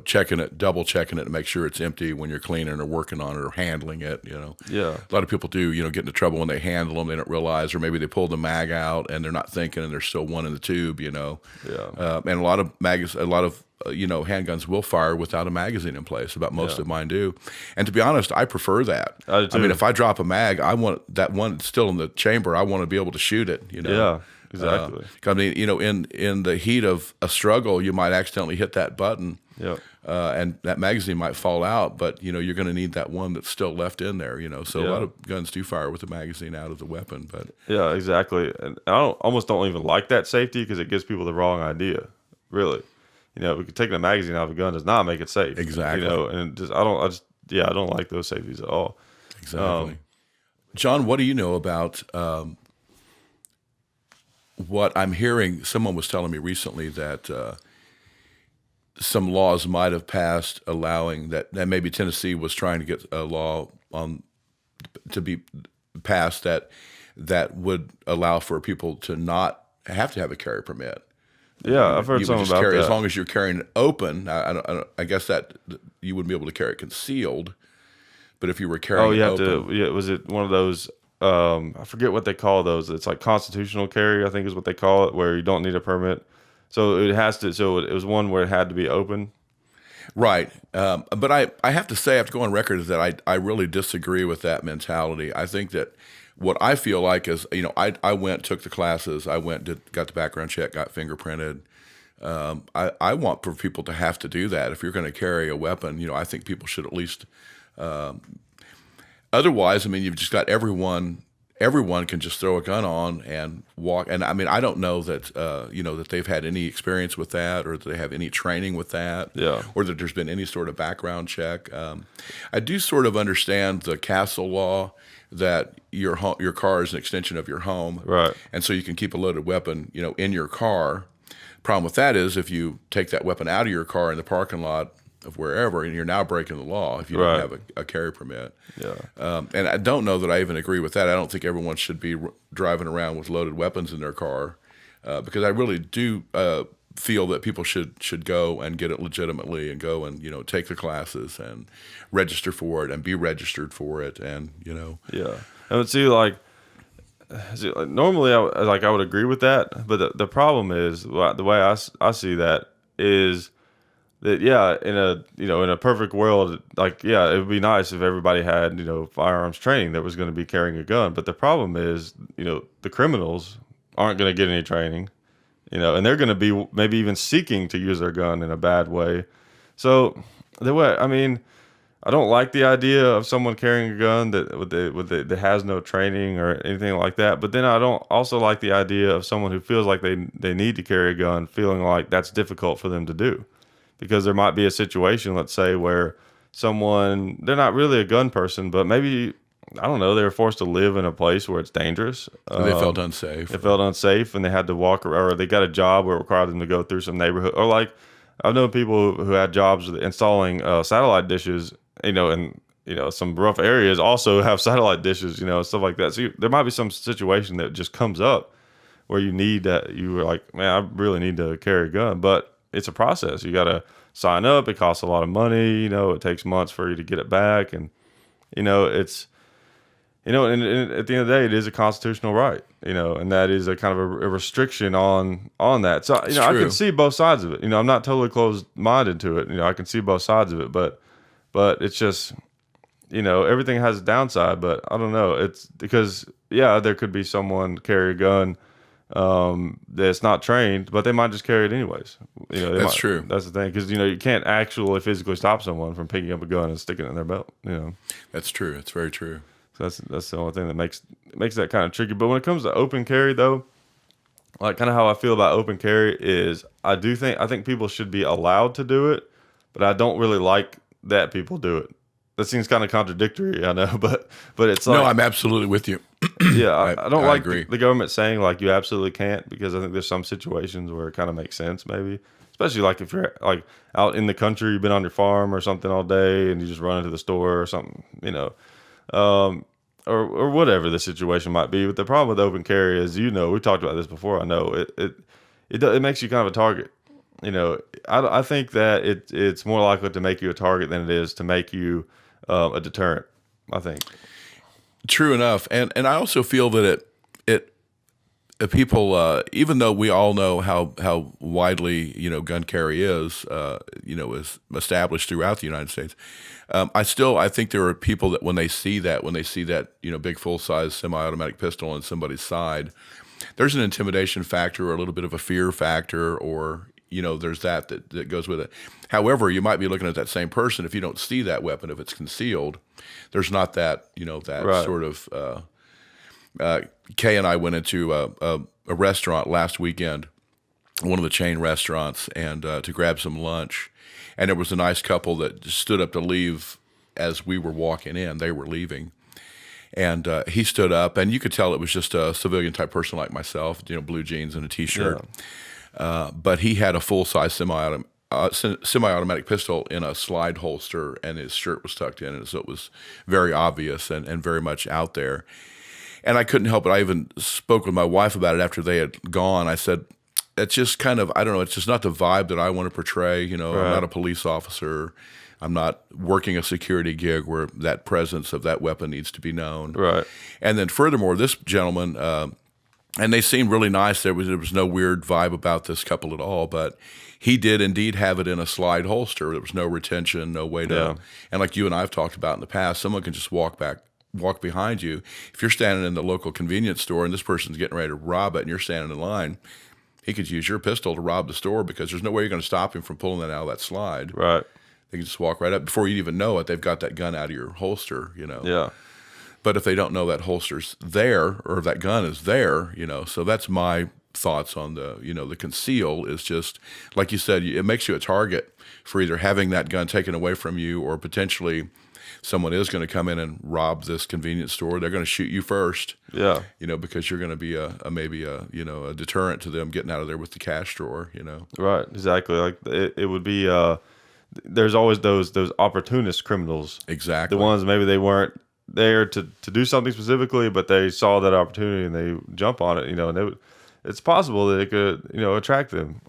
checking it, double checking it to make sure it's empty when you're cleaning or working on it or handling it. Yeah. A lot of people do, get into trouble when they handle them. They don't realize, or maybe they pull the mag out and they're not thinking, and there's still one in the tube. Yeah. And a lot of handguns will fire without a magazine in place. About most of mine do. And to be honest, I prefer that. I do too. I mean, if I drop a mag, I want that one still in the chamber. I want to be able to shoot it. Yeah. Exactly. I mean, in the heat of a struggle, you might accidentally hit that button. Yeah. And that magazine might fall out, but you're going to need that one that's still left in there. So a lot of guns do fire with the magazine out of the weapon. But Yeah, exactly. And I almost don't even like that safety because it gives people the wrong idea. Really, taking a magazine out of a gun does not make it safe. Exactly. And I don't like those safeties at all. Exactly. John, what do you know about what I'm hearing? Someone was telling me recently that some laws might have passed allowing that maybe Tennessee was trying to get a law to be passed that would allow for people to not have to have a carry permit. Yeah, I've heard something about that. As long as you're carrying it open. I guess that you wouldn't be able to carry it concealed, but if you were carrying you it have open, to. Yeah, was it one of those? I forget what they call those. It's like constitutional carry, I think is what they call it, where you don't need a permit. So it has to. So it was one where it had to be open. Right. But I have to say, I have to go on record that I really disagree with that mentality. I think that what I feel like is, I went, took the classes, got the background check, got fingerprinted. I want for people to have to do that. If you're going to carry a weapon, I think people should at least, otherwise, I mean, you've just got everyone can just throw a gun on and walk. And I mean, I don't know that, that they've had any experience with that, or that they have any training with that, or that there's been any sort of background check. I do sort of understand the castle law that your car is an extension of your home. Right. And so you can keep a loaded weapon, in your car. Problem with that is if you take that weapon out of your car in the parking lot of wherever, and you're now breaking the law if you don't have a carry permit. Yeah. And I don't know that I even agree with that. I don't think everyone should be driving around with loaded weapons in their car, because I really do feel that people should go and get it legitimately, and go and take the classes and register for it and be registered for it, and Yeah. I would see normally I would agree with that, but the problem is the way I see that is that yeah, in a perfect world, like yeah, it would be nice if everybody had firearms training that was going to be carrying a gun. But the problem is, the criminals aren't going to get any training, and they're going to be maybe even seeking to use their gun in a bad way. So the way, I mean, I don't like the idea of someone carrying a gun that has no training or anything like that. But then I don't also like the idea of someone who feels like they need to carry a gun, feeling like that's difficult for them to do, because there might be a situation, let's say, where they're not really a gun person, but maybe I don't know, they were forced to live in a place where it's dangerous. They felt unsafe. They felt unsafe, and they had to walk, or they got a job where it required them to go through some neighborhood, or like I've known people who had jobs with installing satellite dishes, and some rough areas also have satellite dishes, stuff like that. So there might be some situation that just comes up where you were like, man, I really need to carry a gun, but it's a process. You got to sign up. It costs a lot of money. It takes months for you to get it back, and it's. And at the end of the day, it is a constitutional right, and that is a kind of a restriction on that. So, I can see both sides of it. I'm not totally closed-minded to it. I can see both sides of it, but it's just, everything has a downside. But I don't know. It's because, yeah, there could be someone carry a gun that's not trained, but they might just carry it anyways. That's true. That's the thing, because you can't actually physically stop someone from picking up a gun and sticking it in their belt. That's true. It's very true. So that's the only thing that makes that kind of tricky. But when it comes to open carry, though, like kind of how I feel about open carry is I think people should be allowed to do it, but I don't really like that people do it. That seems kind of contradictory, I know, but it's like, no, I'm absolutely with you. Yeah, I don't like agree. The government saying like you absolutely can't, because I think there's some situations where it kind of makes sense, maybe, especially like if you're like out in the country, you've been on your farm or something all day, and you just run into the store or something, or whatever the situation might be. But the problem with open carry is, we talked about this before. I know it makes you kind of a target. I think that it's more likely to make you a target than it is to make you a deterrent, I think. True enough, and I also feel that people, even though we all know how widely gun carry is established throughout the United States, I think there are people that when they see that big full size semi-automatic pistol on somebody's side, there's an intimidation factor or a little bit of a fear factor, or there's that goes with it. However, you might be looking at that same person. If you don't see that weapon, if it's concealed, there's not that Right. sort of. Kay and I went into a restaurant last weekend, one of the chain restaurants, and to grab some lunch. And there was a nice couple that just stood up to leave as we were walking in. They were leaving. And he stood up, and you could tell it was just a civilian type person like myself, blue jeans and a T-shirt. Yeah. But he had a full-size semi-automatic pistol in a slide holster, and his shirt was tucked in, and so it was very obvious and very much out there. And I couldn't help it. I even spoke with my wife about it after they had gone. I said, it's just kind of, I don't know, it's just not the vibe that I want to portray. Right. I'm not a police officer. I'm not working a security gig where that presence of that weapon needs to be known. Right. And then furthermore, this gentleman, and they seemed really nice. There was no weird vibe about this couple at all, but he did indeed have it in a slide holster. There was no retention, no way to, Yeah. and like you and I have talked about in the past, someone can just walk behind you. If you're standing in the local convenience store and this person's getting ready to rob it and you're standing in line, he could use your pistol to rob the store, because there's no way you're going to stop him from pulling that out of that slide. Right. They can just walk right up. Before you even know it, they've got that gun out of your holster, Yeah. But if they don't know that holster's there or that gun is there, so that's my thoughts on the conceal is just, like you said, it makes you a target for either having that gun taken away from you, or potentially someone is going to come in and rob this convenience store. They're going to shoot you first. Yeah. Because you're going to be maybe a deterrent to them getting out of there with the cash drawer. Right. Exactly. Like it would be. There's always those opportunist criminals. Exactly. The ones maybe they weren't there to do something specifically, but they saw that opportunity and they jump on it. And it's possible that it could attract them.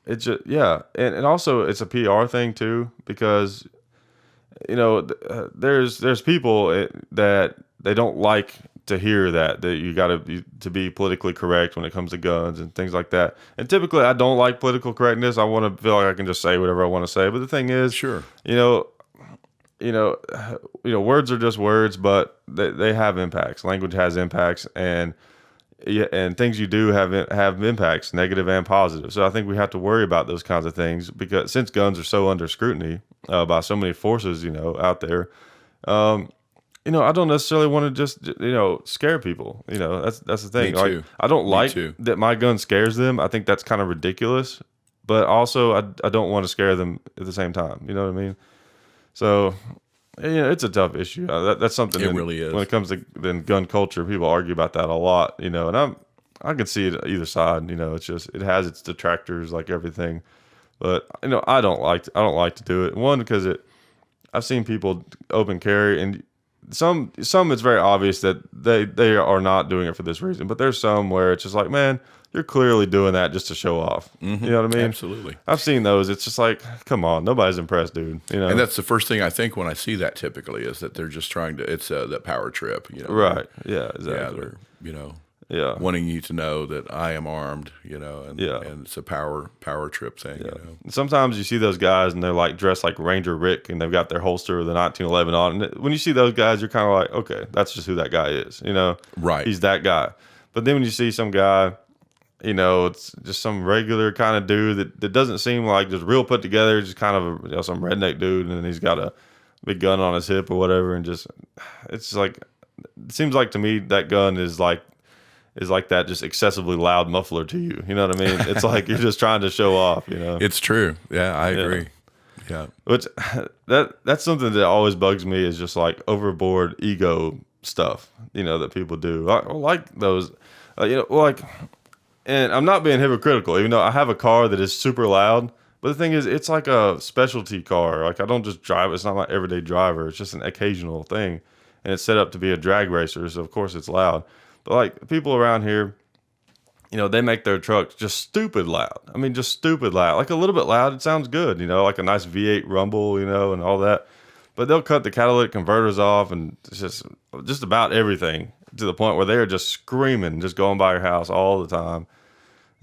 It's just and also it's a PR thing too, because there's people that they don't like to hear that you got to be politically correct when it comes to guns and things like that. And typically, I don't like political correctness. I want to feel like I can just say whatever I want to say. But the thing is, Sure. Words are just words, but they have impacts. Language has impacts, and things you do have impacts, negative and positive. So I think we have to worry about those kinds of things because since guns are so under scrutiny by so many forces, out there. I don't necessarily want to just, scare people. That's the thing. Me too. Like, I don't like too. that my gun scares them. I think that's kind of ridiculous, but also I don't want to scare them at the same time. You know what I mean? So, it's a tough issue. That's something It really is. When it comes to gun culture, people argue about that a lot, and I can see it either side. It's just, it has its detractors like everything, but I don't like to do it. One, because I've seen people open carry, and some it's very obvious that they are not doing it for this reason, but there's some where it's just like, man, you're clearly doing that just to show off. Mm-hmm. You know what I mean? Absolutely. I've seen those. It's just like, come on, nobody's impressed, dude. And that's the first thing I think when I see that typically is that they're just trying to, it's that power trip, Right. Yeah, exactly. Yeah, they're, wanting you to know that I am armed, and it's a power trip thing, Sometimes you see those guys and they're like dressed like Ranger Rick and they've got their holster of the 1911 on. And when you see those guys, you're kind of like, okay, that's just who that guy is, Right. He's that guy. But then when you see some guy, it's just some regular kind of dude that doesn't seem like just real put together, just kind of some redneck dude, and he's got a big gun on his hip or whatever, and just it's like, it seems like to me that gun is like that just excessively loud muffler to you. You know what I mean? It's like you're just trying to show off. It's true. Yeah, I agree. Yeah. Which that's something that always bugs me is just like overboard ego stuff. That people do. I like those. And I'm not being hypocritical, even though I have a car that is super loud. But the thing is, it's like a specialty car. Like, I don't just drive it. It's not my everyday driver. It's just an occasional thing. And it's set up to be a drag racer, so of course it's loud. But, like, people around here, they make their trucks just stupid loud. I mean, just stupid loud. Like, a little bit loud, it sounds good, like a nice V8 rumble, and all that. But they'll cut the catalytic converters off and it's just about everything to the point where they're just screaming, just going by your house all the time.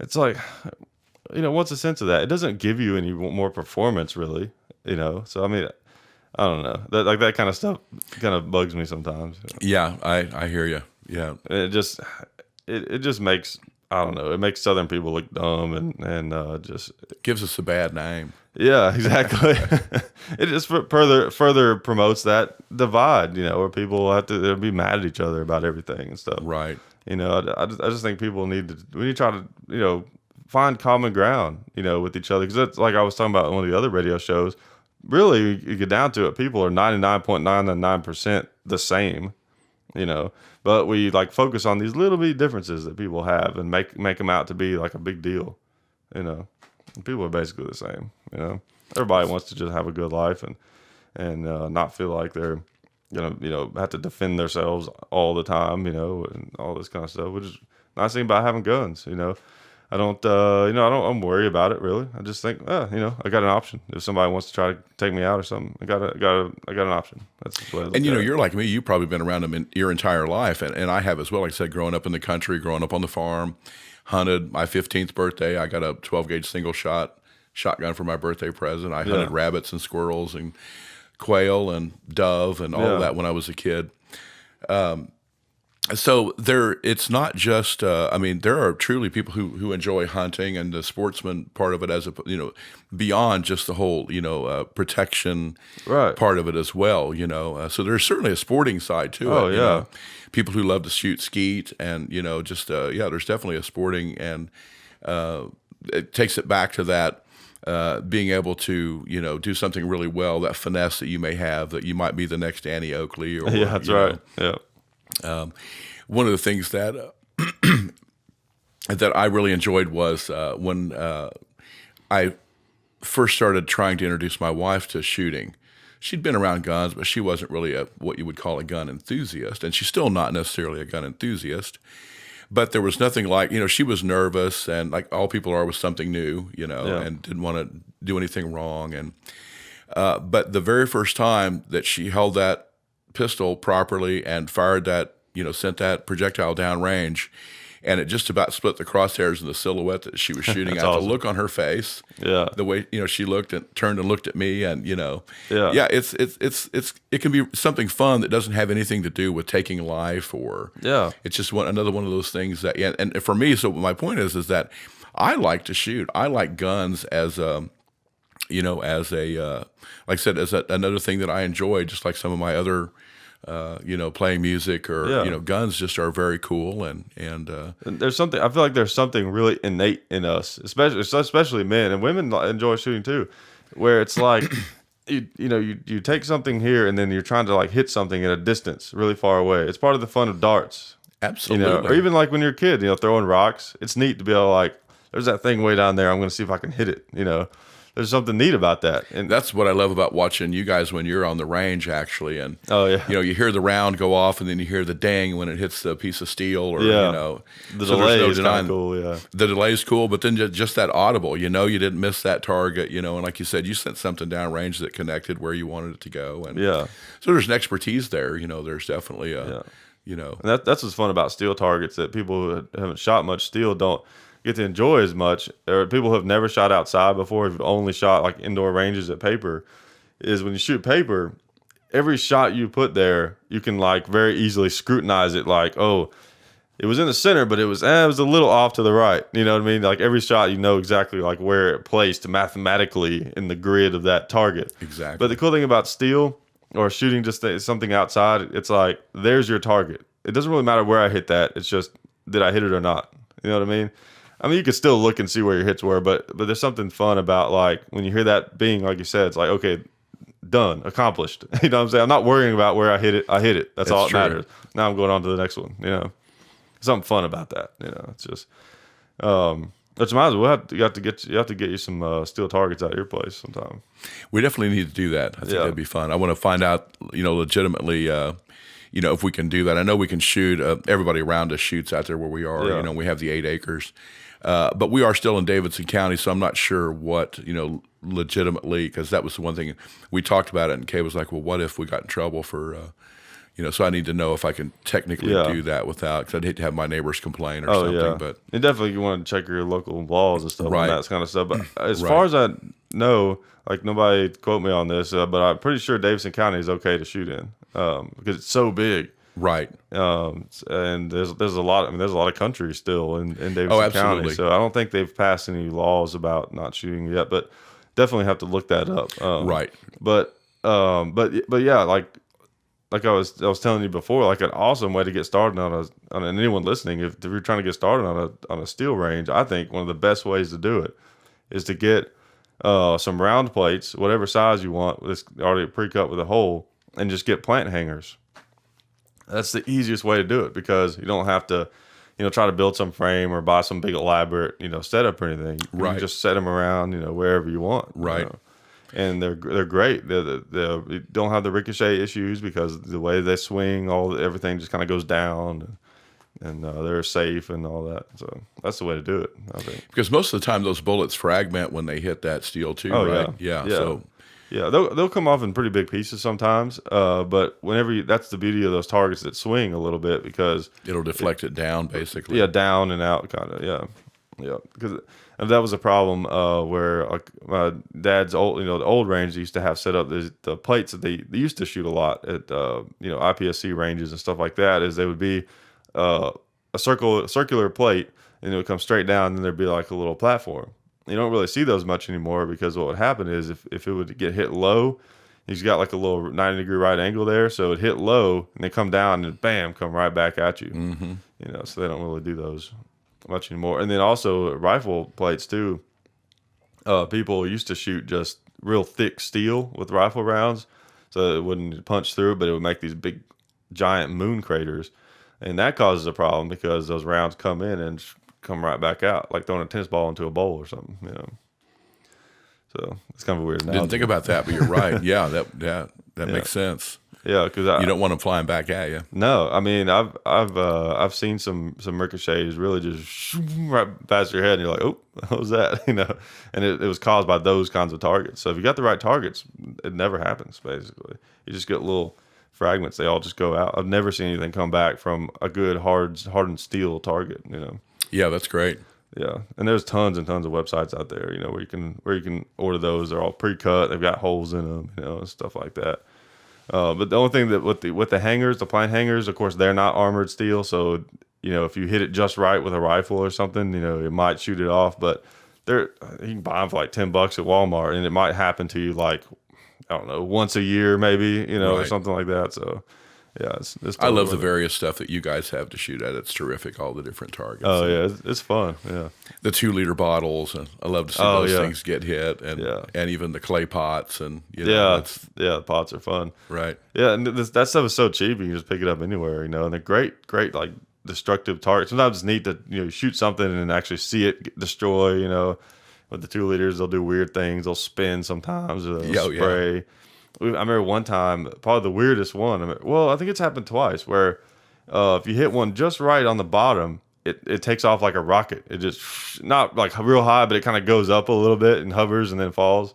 It's like, what's the sense of that? It doesn't give you any more performance, really, So, I mean, I don't know. That kind of stuff kind of bugs me sometimes. Yeah, I hear you. Yeah. It just makes, I don't know, it makes Southern people look dumb and just... It gives us a bad name. Yeah, exactly. It just further promotes that divide, where people they'll be mad at each other about everything and stuff. Right. I just think people we need to try to, find common ground, with each other. Because that's like I was talking about on one of the other radio shows. Really, you get down to it, people are 99.99% the same, But we focus on these little bitty differences that people have and make them out to be like a big deal, And people are basically the same, Everybody wants to just have a good life and not feel like they're gonna have to defend themselves all the time, and all this kind of stuff. Which is nice thing about having guns, I don't I'm worried about it really. I just think, I got an option. If somebody wants to try to take me out or something, I got an option. That's what I look and at. You're like me. You've probably been around them your entire life, and I have as well. Like I said, growing up in the country, growing up on the farm, hunted. My 15th birthday, I got a 12-gauge single shot shotgun for my birthday present. I hunted rabbits and squirrels and quail and dove and all of that when I was a kid. So it's not just, there are truly people who enjoy hunting and the sportsman part of it as beyond just the whole, protection part of it as well, so there's certainly a sporting side to it. People who love to shoot skeet and, there's definitely a sporting and it takes it back to that. Being able to, do something really well, that finesse that you may have, that you might be the next Annie Oakley. Or, yeah, that's right. Yeah. One of the things that that I really enjoyed was when I first started trying to introduce my wife to shooting. She'd been around guns, but she wasn't really what you would call a gun enthusiast, and she's still not necessarily a gun enthusiast. But there was nothing like, she was nervous and like all people are with something new, and didn't want to do anything wrong. And but the very first time that she held that pistol properly and fired that sent that projectile downrange, and it just about split the crosshairs in the silhouette that she was shooting at. awesome. The look on her face, the way she looked and turned and looked at me, and it can be something fun that doesn't have anything to do with taking life, or it's just another one of those things that and for me. So my point is that I like to shoot. I like guns as like I said, as another thing that I enjoy, just like some of my other. Playing music or guns just are very cool, and there's something, I feel like there's something really innate in us, especially men, and women enjoy shooting too, where it's like you take something here and then you're trying to like hit something at a distance really far away. It's part of the fun of darts. Absolutely. Or even like when you're a kid, throwing rocks. It's neat to be able to like, there's that thing way down there, I'm going to see if I can hit it. There's something neat about that, and that's what I love about watching you guys when you're on the range, actually. And you hear the round go off, and then you hear the dang when it hits the piece of steel, or the delay is kind of cool. Yeah, the delay is cool, but then just that audible, you didn't miss that target, and like you said, you sent something down range that connected where you wanted it to go, and so there's an expertise there. There's definitely and that's what's fun about steel targets, that people who haven't shot much steel don't get to enjoy as much, or people who have never shot outside before, who've only shot like indoor ranges at paper, is when you shoot paper, every shot you put there, you can like very easily scrutinize it, like, oh, it was in the center, but it was a little off to the right. You know what I mean? Like every shot, exactly like where it placed mathematically in the grid of that target. Exactly. But the cool thing about steel or shooting just something outside, it's like, there's your target. It doesn't really matter where I hit that. It's just, did I hit it or not? You know what I mean? You could still look and see where your hits were, but there's something fun about like when you hear that being, like you said, it's like, okay, done, accomplished. You know what I'm saying? I'm not worrying about where I hit it. I hit it. That's all that matters. Now I'm going on to the next one. Something fun about that. It's just, which reminds me, you have to get you some steel targets out of your place sometime. We definitely need to do that. I think that'd be fun. I want to find out, legitimately, if we can do that. I know we can shoot. Everybody around us shoots out there where we are. Yeah. We have the 8 acres. But we are still in Davidson County, so I'm not sure what, legitimately, because that was the one thing we talked about it, and Kay was like, well, what if we got in trouble for, so I need to know if I can technically do that without, because I'd hate to have my neighbors complain or something. Yeah. But and definitely you want to check your local laws and stuff on that kind of stuff. But as far as I know, like nobody quote me on this, but I'm pretty sure Davidson County is okay to shoot in because it's so big. Right. And there's a lot. there's a lot of country still in Davidson County. So I don't think they've passed any laws about not shooting yet, but definitely have to look that up. Right. But yeah, like I was telling you before, like an awesome way to get started on anyone listening, if you're trying to get started on a steel range, I think one of the best ways to do it is to get some round plates, whatever size you want, it's already pre-cut with a hole, and just get plant hangers. That's the easiest way to do it because you don't have to, try to build some frame or buy some big elaborate, setup or anything. You can just set them around, wherever you want. Right. And they're great. They don't have the ricochet issues because the way they swing, everything just kind of goes down, and they're safe and all that. So that's the way to do it, I think. Because most of the time those bullets fragment when they hit that steel too, right? Yeah. So. Yeah, they'll come off in pretty big pieces sometimes, but that's the beauty of those targets that swing a little bit because it'll deflect it down basically. Yeah, down and out kind of. Yeah. Because that was a problem where like my dad's old, the old range used to have set up the plates that they used to shoot a lot at IPSC ranges and stuff like that. Is they would be a circular plate and it would come straight down, and then there'd be like a little platform. You don't really see those much anymore because what would happen is if it would get hit low, he's got like a little 90-degree right angle there, so it would hit low and they come down and bam, come right back at you. Mm-hmm. So they don't really do those much anymore. And then also rifle plates too. People used to shoot just real thick steel with rifle rounds, so it wouldn't punch through, but it would make these big, giant moon craters, and that causes a problem because those rounds come in and come right back out, like throwing a tennis ball into a bowl or something, So it's kind of a weird analogy. Didn't think about that, but you're right. Yeah, that makes sense. Yeah, because you don't want them flying back at you. No, I've seen some ricochets really just right past your head, and you're like, oh, what was that? And it was caused by those kinds of targets. So if you got the right targets, it never happens. Basically, you just get little fragments. They all just go out. I've never seen anything come back from a good hardened steel target. Yeah, that's great. Yeah, and there's tons and tons of websites out there. Where you can order those. They're all pre-cut. They've got holes in them. And stuff like that. But the only thing that with the hangers, the plant hangers, of course, they're not armored steel. So if you hit it just right with a rifle or something, it might shoot it off. But you can buy them for like $10 at Walmart, and it might happen to you like, I don't know, once a year maybe, or something like that. So yeah, it's I love the various stuff that you guys have to shoot at. It's terrific, all the different targets. Oh yeah, it's fun. Yeah, the 2-liter bottles, and I love to see those things get hit, and even the clay pots, and the pots are fun. Right. Yeah, and that stuff is so cheap. You can just pick it up anywhere, and they're great like destructive targets. Sometimes it's neat to shoot something and actually see it destroy. With the 2 liters, they'll do weird things. They'll spin sometimes, or they'll spray. Yeah. I remember one time, probably the weirdest one. I think it's happened twice, where if you hit one just right on the bottom, it takes off like a rocket. It just, not like real high, but it kind of goes up a little bit and hovers and then falls.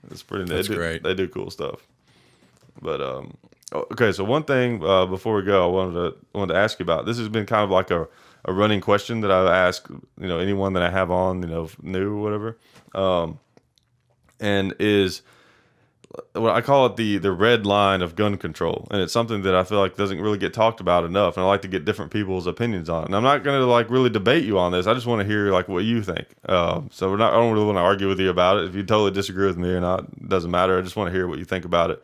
It's pretty neat. That's great. They do cool stuff. But okay, so one thing before we go, I wanted to ask you about. This has been kind of like a running question that I've asked anyone that I have on new or whatever, and is what I call it the red line of gun control, and it's something that I feel like doesn't really get talked about enough, and I like to get different people's opinions on it. And I'm not going to like really debate you on this. I just want to hear like what you think. So I don't really want to argue with you about it. If you totally disagree with me or not, it doesn't matter. I just want to hear what you think about it.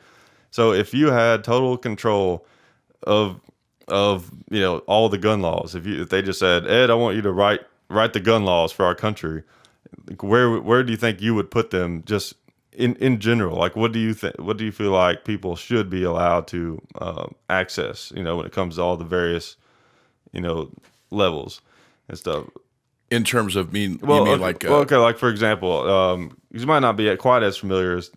So if you had total control of all the gun laws, if they just said, Ed, I want you to write the gun laws for our country, where do you think you would put them just in general? Like, what do you think? What do you feel like people should be allowed to access? When it comes to all the various, levels and stuff. In terms of you mean like like for example, you might not be quite as familiar as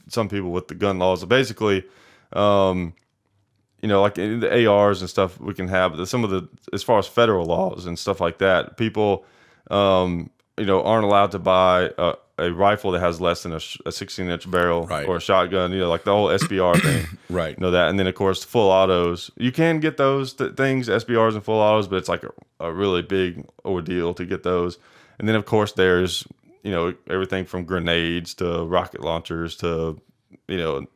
some people with the gun laws. Basically, like in the ARs and stuff we can have, some of the, as far as federal laws and stuff like that, people, aren't allowed to buy a rifle that has less than a 16-inch barrel, right, or a shotgun, like the whole SBR thing. Right. That. And then, of course, full autos. You can get those things, SBRs and full autos, but it's like a really big ordeal to get those. And then, of course, there's, everything from grenades to rocket launchers to,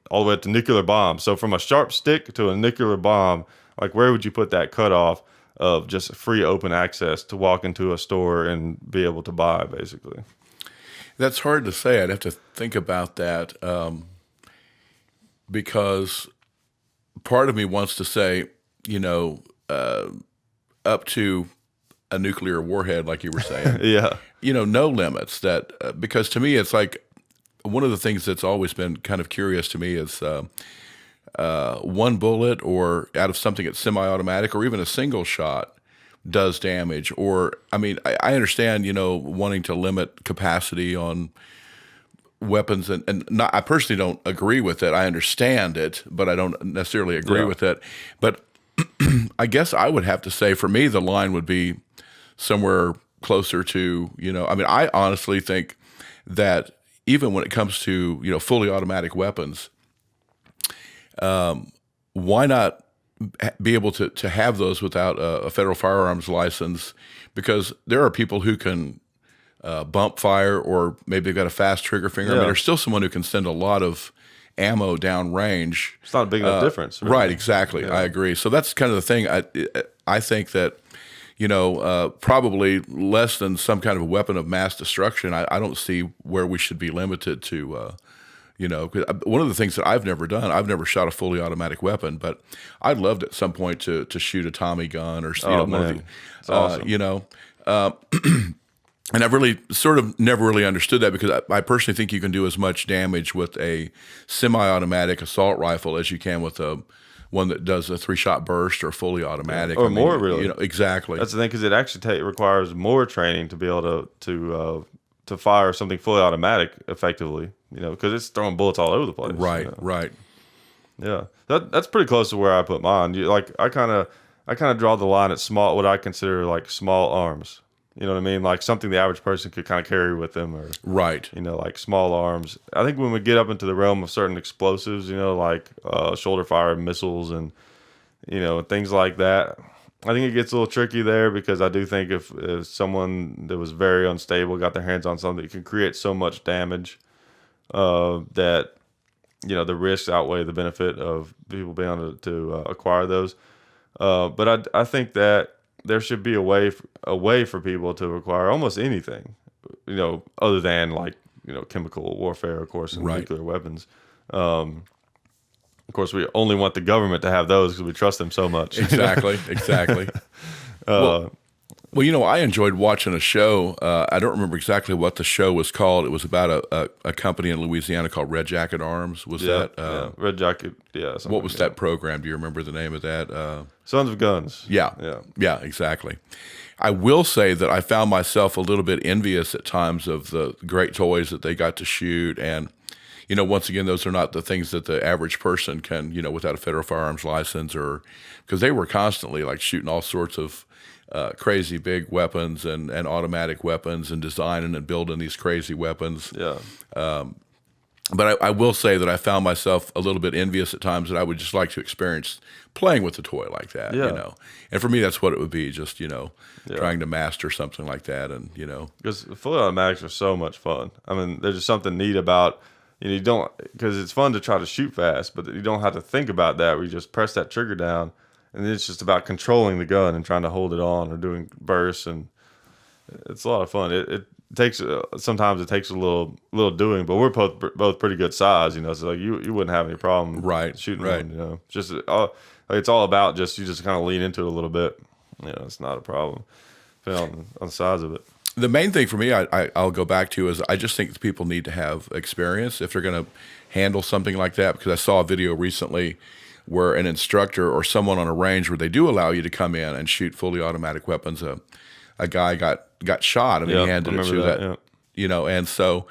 all the way up to nuclear bombs. So from a sharp stick to a nuclear bomb, like where would you put that cutoff of just free open access to walk into a store and be able to buy, basically? That's hard to say. I'd have to think about that, because part of me wants to say, up to a nuclear warhead, like you were saying. Yeah. No limits. That because to me, it's like one of the things that's always been kind of curious to me is one bullet or out of something that's semi-automatic or even a single shot does damage. Or, I understand, wanting to limit capacity on weapons, and not, I personally don't agree with it. I understand it, but I don't necessarily agree with it. But I guess I would have to say, for me, the line would be somewhere closer to, I honestly think that even when it comes to, fully automatic weapons, why not be able to have those without a federal firearms license? Because there are people who can bump fire, or maybe they've got a fast trigger finger. Yeah. There's still someone who can send a lot of ammo down range. It's not a big enough difference. Really. Right, exactly. Yeah. I agree. So that's kind of the thing. I think that, probably less than some kind of a weapon of mass destruction, I don't see where we should be limited to, one of the things that I've never done, I've never shot a fully automatic weapon, but I'd loved at some point to shoot a Tommy gun or, That's awesome. And I've really sort of never really understood that, because I personally think you can do as much damage with a semi-automatic assault rifle as you can with one that does a 3-shot burst or fully automatic. Or more, really. Exactly. That's the thing, because it actually requires more training to be able to fire something fully automatic effectively, because it's throwing bullets all over the place. Right, right. Yeah, that's pretty close to where I put mine. I kind of draw the line at small, what I consider like small arms. You know what I mean? Like something the average person could kind of carry with them, or Right. like small arms. I think when we get up into the realm of certain explosives, like shoulder fire missiles and things like that, I think it gets a little tricky there, because I do think if someone that was very unstable got their hands on something, it can create so much damage that the risks outweigh the benefit of people being able to acquire those. But I think that there should be a way for people to acquire almost anything, other than like chemical warfare, of course, and Right. nuclear weapons. Of course, we only want the government to have those because we trust them so much. Exactly. Well, I enjoyed watching a show. I don't remember exactly what the show was called. It was about a company in Louisiana called Red Jacket Arms. Was that Red Jacket? Yeah. What was that program? Do you remember the name of that? Sons of Guns. Yeah, exactly. I will say that I found myself a little bit envious at times of the great toys that they got to shoot. And, once again, those are not the things that the average person can, without a federal firearms license, or because they were constantly like shooting all sorts of crazy big weapons and automatic weapons, and designing and building these crazy weapons. Yeah. But I will say that I found myself a little bit envious at times, that I would just like to experience playing with a toy like that, And for me, that's what it would be, just, trying to master something like that, and, Because fully automatics are so much fun. I mean, there's just something neat about, you don't, because it's fun to try to shoot fast, but you don't have to think about that. We just press that trigger down, and then it's just about controlling the gun and trying to hold it on, or doing bursts, and it's a lot of fun. It takes sometimes it takes a little doing, but we're both pretty good size, so like you wouldn't have any problem shooting one, just it's all about you just kind of lean into it a little bit, it's not a problem depending on the size of it. The main thing for me, I'll go back to, is I just think that people need to have experience if they're going to handle something like that, because I saw a video recently where an instructor or someone on a range where they do allow you to come in and shoot fully automatic weapons, a guy got shot, and he handed it to that. And so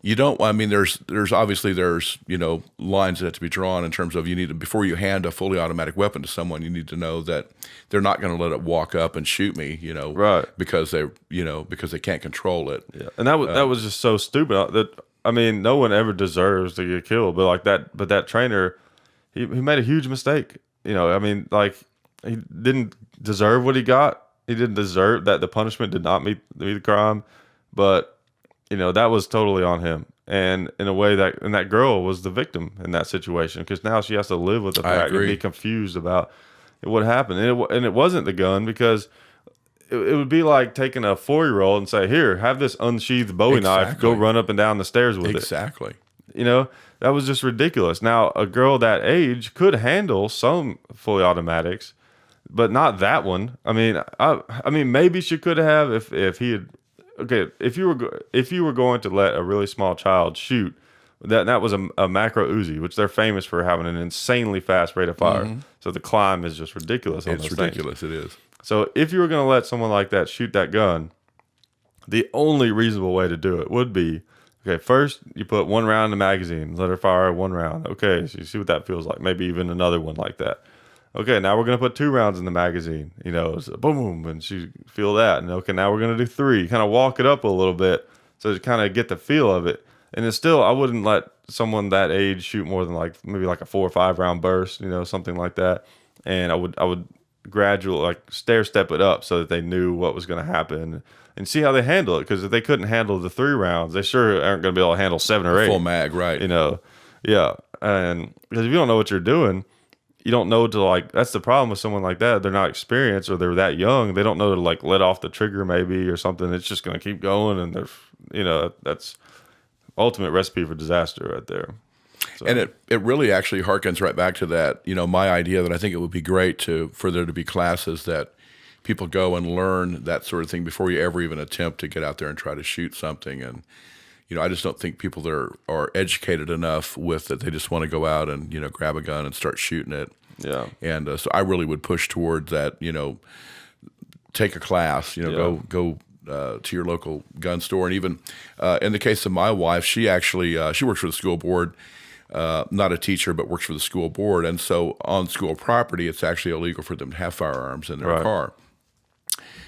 you don't. I mean, there's obviously lines that have to be drawn in terms of, you need to, before you hand a fully automatic weapon to someone, you need to know that they're not going to let it walk up and shoot me, right? Because they can't control it. Yeah, and that was just so stupid. I mean, no one ever deserves to get killed, but that trainer, he made a huge mistake. I mean, like, he didn't deserve what he got. He didn't deserve that. The punishment did not meet the crime, but that was totally on him. And in a way, that girl was the victim in that situation, because now she has to live with the fact and be confused about what happened. And it wasn't the gun, because it would be like taking a 4-year-old and say, "Here, have this unsheathed Bowie knife. Go run up and down the stairs with it." Exactly. That was just ridiculous. Now, a girl that age could handle some fully automatics, but not that one. I mean, maybe she could have if he had. Okay, if you were going to let a really small child shoot, that was a macro Uzi, which they're famous for having an insanely fast rate of fire. Mm-hmm. So the climb is just ridiculous. It's ridiculous. It is. So if you were going to let someone like that shoot that gun, the only reasonable way to do it would be, okay, first you put one round in the magazine, let her fire one round. Okay, so you see what that feels like. Maybe even another one like that. Okay, now we're going to put 2 rounds in the magazine, so boom, and she feel that. And okay, now we're going to do 3, kind of walk it up a little bit so to kind of get the feel of it. And it's still, I wouldn't let someone that age shoot more than maybe a 4 or 5 round burst, something like that. And I would gradually stair step it up so that they knew what was going to happen and see how they handle it. Because if they couldn't handle the 3 rounds, they sure aren't going to be able to handle 7 or 8. Full mag, right. Yeah. And because if you don't know what you're doing, you don't know to that's the problem with someone like that. They're not experienced, or they're that young. They don't know to let off the trigger maybe or something. It's just going to keep going. And they're, that's ultimate recipe for disaster right there. So. And it really actually harkens right back to that, my idea that I think it would be great for there to be classes that people go and learn that sort of thing before you ever even attempt to get out there and try to shoot something. And, I just don't think people that are educated enough with it. They just want to go out and, grab a gun and start shooting it. Yeah. And so I really would push towards that, take a class, go to your local gun store. And even in the case of my wife, she actually, she works for the school board, not a teacher, but works for the school board. And so on school property, it's actually illegal for them to have firearms in their car.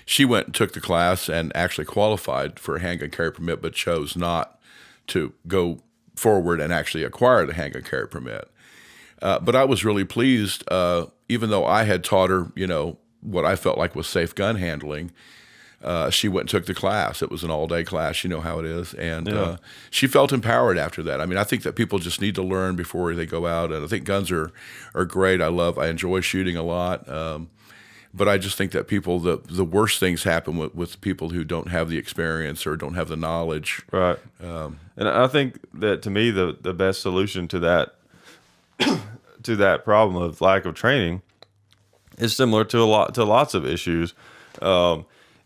she went and took the class and actually qualified for a handgun carry permit, but chose not to go forward and actually acquire the handgun carry permit. But I was really pleased, even though I had taught her, what I felt like was safe gun handling. She went and took the class. It was an all-day class, you know how it is. And she felt empowered after that. I mean, I think that people just need to learn before they go out. And I think guns are great. I enjoy shooting a lot. But I just think that people, the worst things happen with people who don't have the experience or don't have the knowledge. Right. And I think that, to me, the best solution to that problem of lack of training is similar to lots of issues.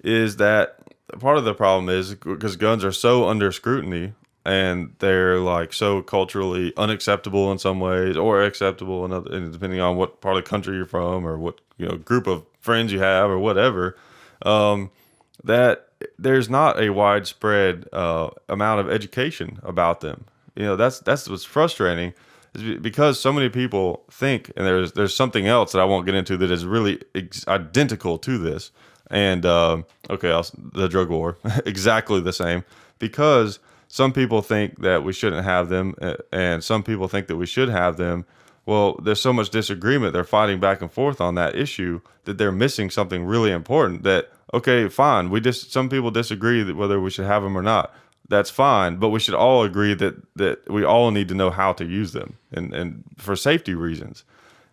Is that part of the problem is because guns are so under scrutiny and they're like so culturally unacceptable in some ways or acceptable in other, and depending on what part of the country you're from or what group of friends you have or whatever, that there's not a widespread amount of education about them. That's what's frustrating, is because so many people think, and there's something else that I won't get into that is really identical to this. And the drug war, exactly the same, because some people think that we shouldn't have them, and some people think that we should have them. Well, there's so much disagreement. They're fighting back and forth on that issue that they're missing something really important. That, okay, fine, some people disagree that whether we should have them or not. That's fine, but we should all agree that we all need to know how to use them, and for safety reasons.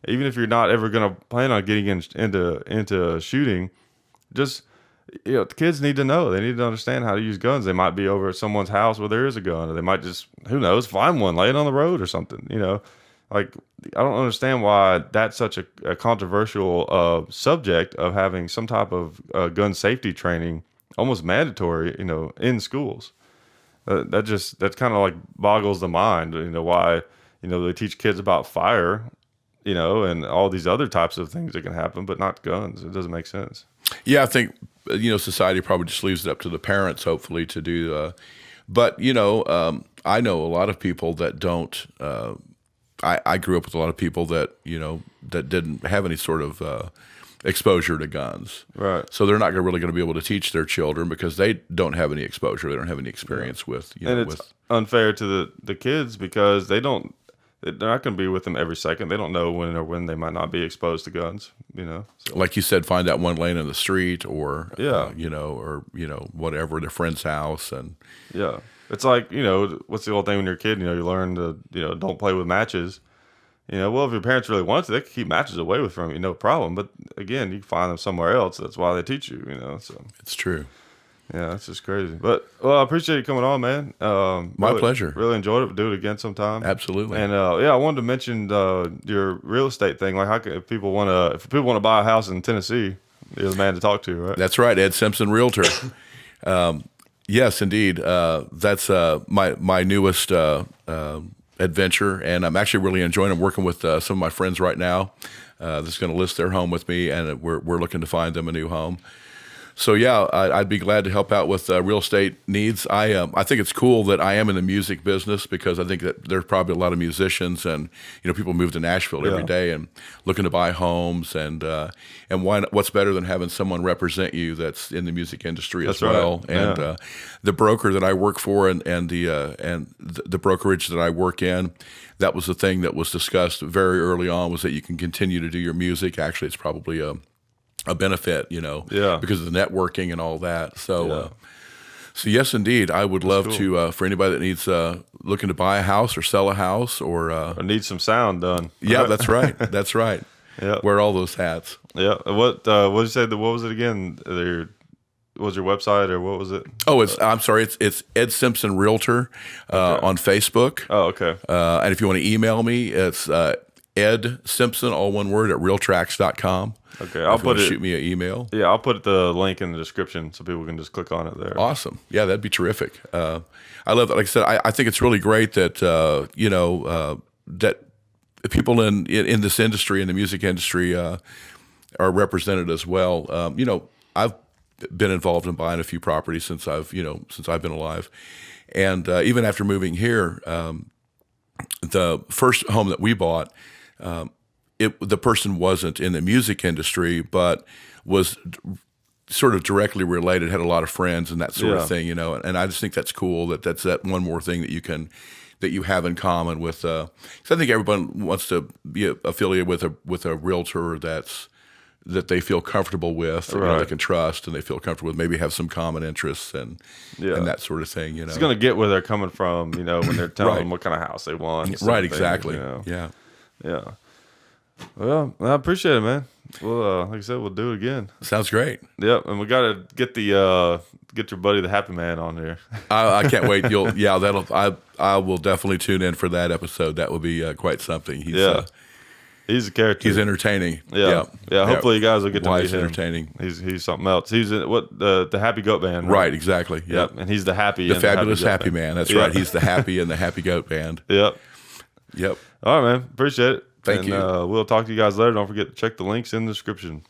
Even if you're not ever going to plan on getting into shooting, just the kids need to know. They need to understand how to use guns. They might be over at someone's house where there is a gun, or they might just, who knows, find one, lay it on the road or something. Like, I don't understand why that's such a controversial subject of having some type of gun safety training, almost mandatory, in schools. That kind of like boggles the mind. Why they teach kids about fire, and all these other types of things that can happen, but not guns. It doesn't make sense. Yeah, I think, society probably just leaves it up to the parents, hopefully, to do. But, I know a lot of people that don't. I grew up with a lot of people that, that didn't have any sort of exposure to guns. Right. So they're not really going to be able to teach their children because they don't have any exposure. They don't have any experience with. And it's unfair to the kids because they're not going to be with them every second. They don't know when they might not be exposed to guns, So. Like you said, find that one laying in the street or, or whatever, their friend's house. And yeah, it's like, what's the old thing when you're a kid, you learn to, don't play with matches. Well, if your parents really want to, they can keep matches away from you, no problem. But again, you can find them somewhere else. That's why they teach you, So it's true. Yeah, that's just crazy. But I appreciate you coming on, man. My pleasure. Really enjoyed it. We'll do it again sometime. Absolutely. And I wanted to mention your real estate thing. Like, if people want to buy a house in Tennessee, you're the man to talk to, right? That's right, Ed Simpson Realtor. Yes, indeed. That's my newest adventure, and I'm actually really enjoying it. I'm working with some of my friends right now that's going to list their home with me, and we're looking to find them a new home. So yeah, I'd be glad to help out with real estate needs. I think it's cool that I am in the music business because I think that there's probably a lot of musicians and people move to Nashville every day and looking to buy homes and what's better than having someone represent you that's in the music industry as well. Right. And the broker that I work for and the brokerage that I work in, that was the thing that was discussed very early on, was that you can continue to do your music. Actually, it's probably a benefit, because of the networking and all that. So, so yes, indeed, I would love to, for anybody that needs, looking to buy a house or sell a house or need some sound done. Yeah, that's right. That's right. Yeah. Wear all those hats. Yeah. What did you say? What was it again? What was your website or what was it? Oh, I'm sorry. It's Ed Simpson Realtor on Facebook. Oh, okay. And if you want to email me, it's Ed Simpson, all one word, at realtracks.com. Okay, I'll put it. Shoot me an email. Yeah, I'll put the link in the description so people can just click on it there. Awesome. Yeah, that'd be terrific. I love that. Like I said, I think it's really great that that people in this industry, in the music industry, are represented as well. I've been involved in buying a few properties since I've been alive, and even after moving here, the first home that we bought. The person wasn't in the music industry, but was sort of directly related, had a lot of friends and that sort of thing, you know. And I just think that's cool that's that one more thing that you have in common with. Because I think everyone wants to be affiliated with a realtor that they feel comfortable with, you know, they can trust, and they feel comfortable with, maybe have some common interests and that sort of thing. You know, it's going to get where they're coming from. You know, when they're telling them what kind of house they want. Right. Exactly. Things, you know? Yeah. Well, I appreciate it, man. Well, like I said, we'll do it again. Sounds great. Yep, and we got to get get your buddy the Happy Man on here. I can't wait. I will definitely tune in for that episode. That will be quite something. He's a character. He's entertaining. Yeah. Hopefully, you guys will get to meet him. Entertaining. He's something else. He's in the Happy Goat Band. Right. Exactly. Yep. And he's the happy, the fabulous happy man. man. That's right. He's the happy and the Happy Goat Band. Yep. Yep. All right, man. Appreciate it. Thank you. We'll talk to you guys later. Don't forget to check the links in the description.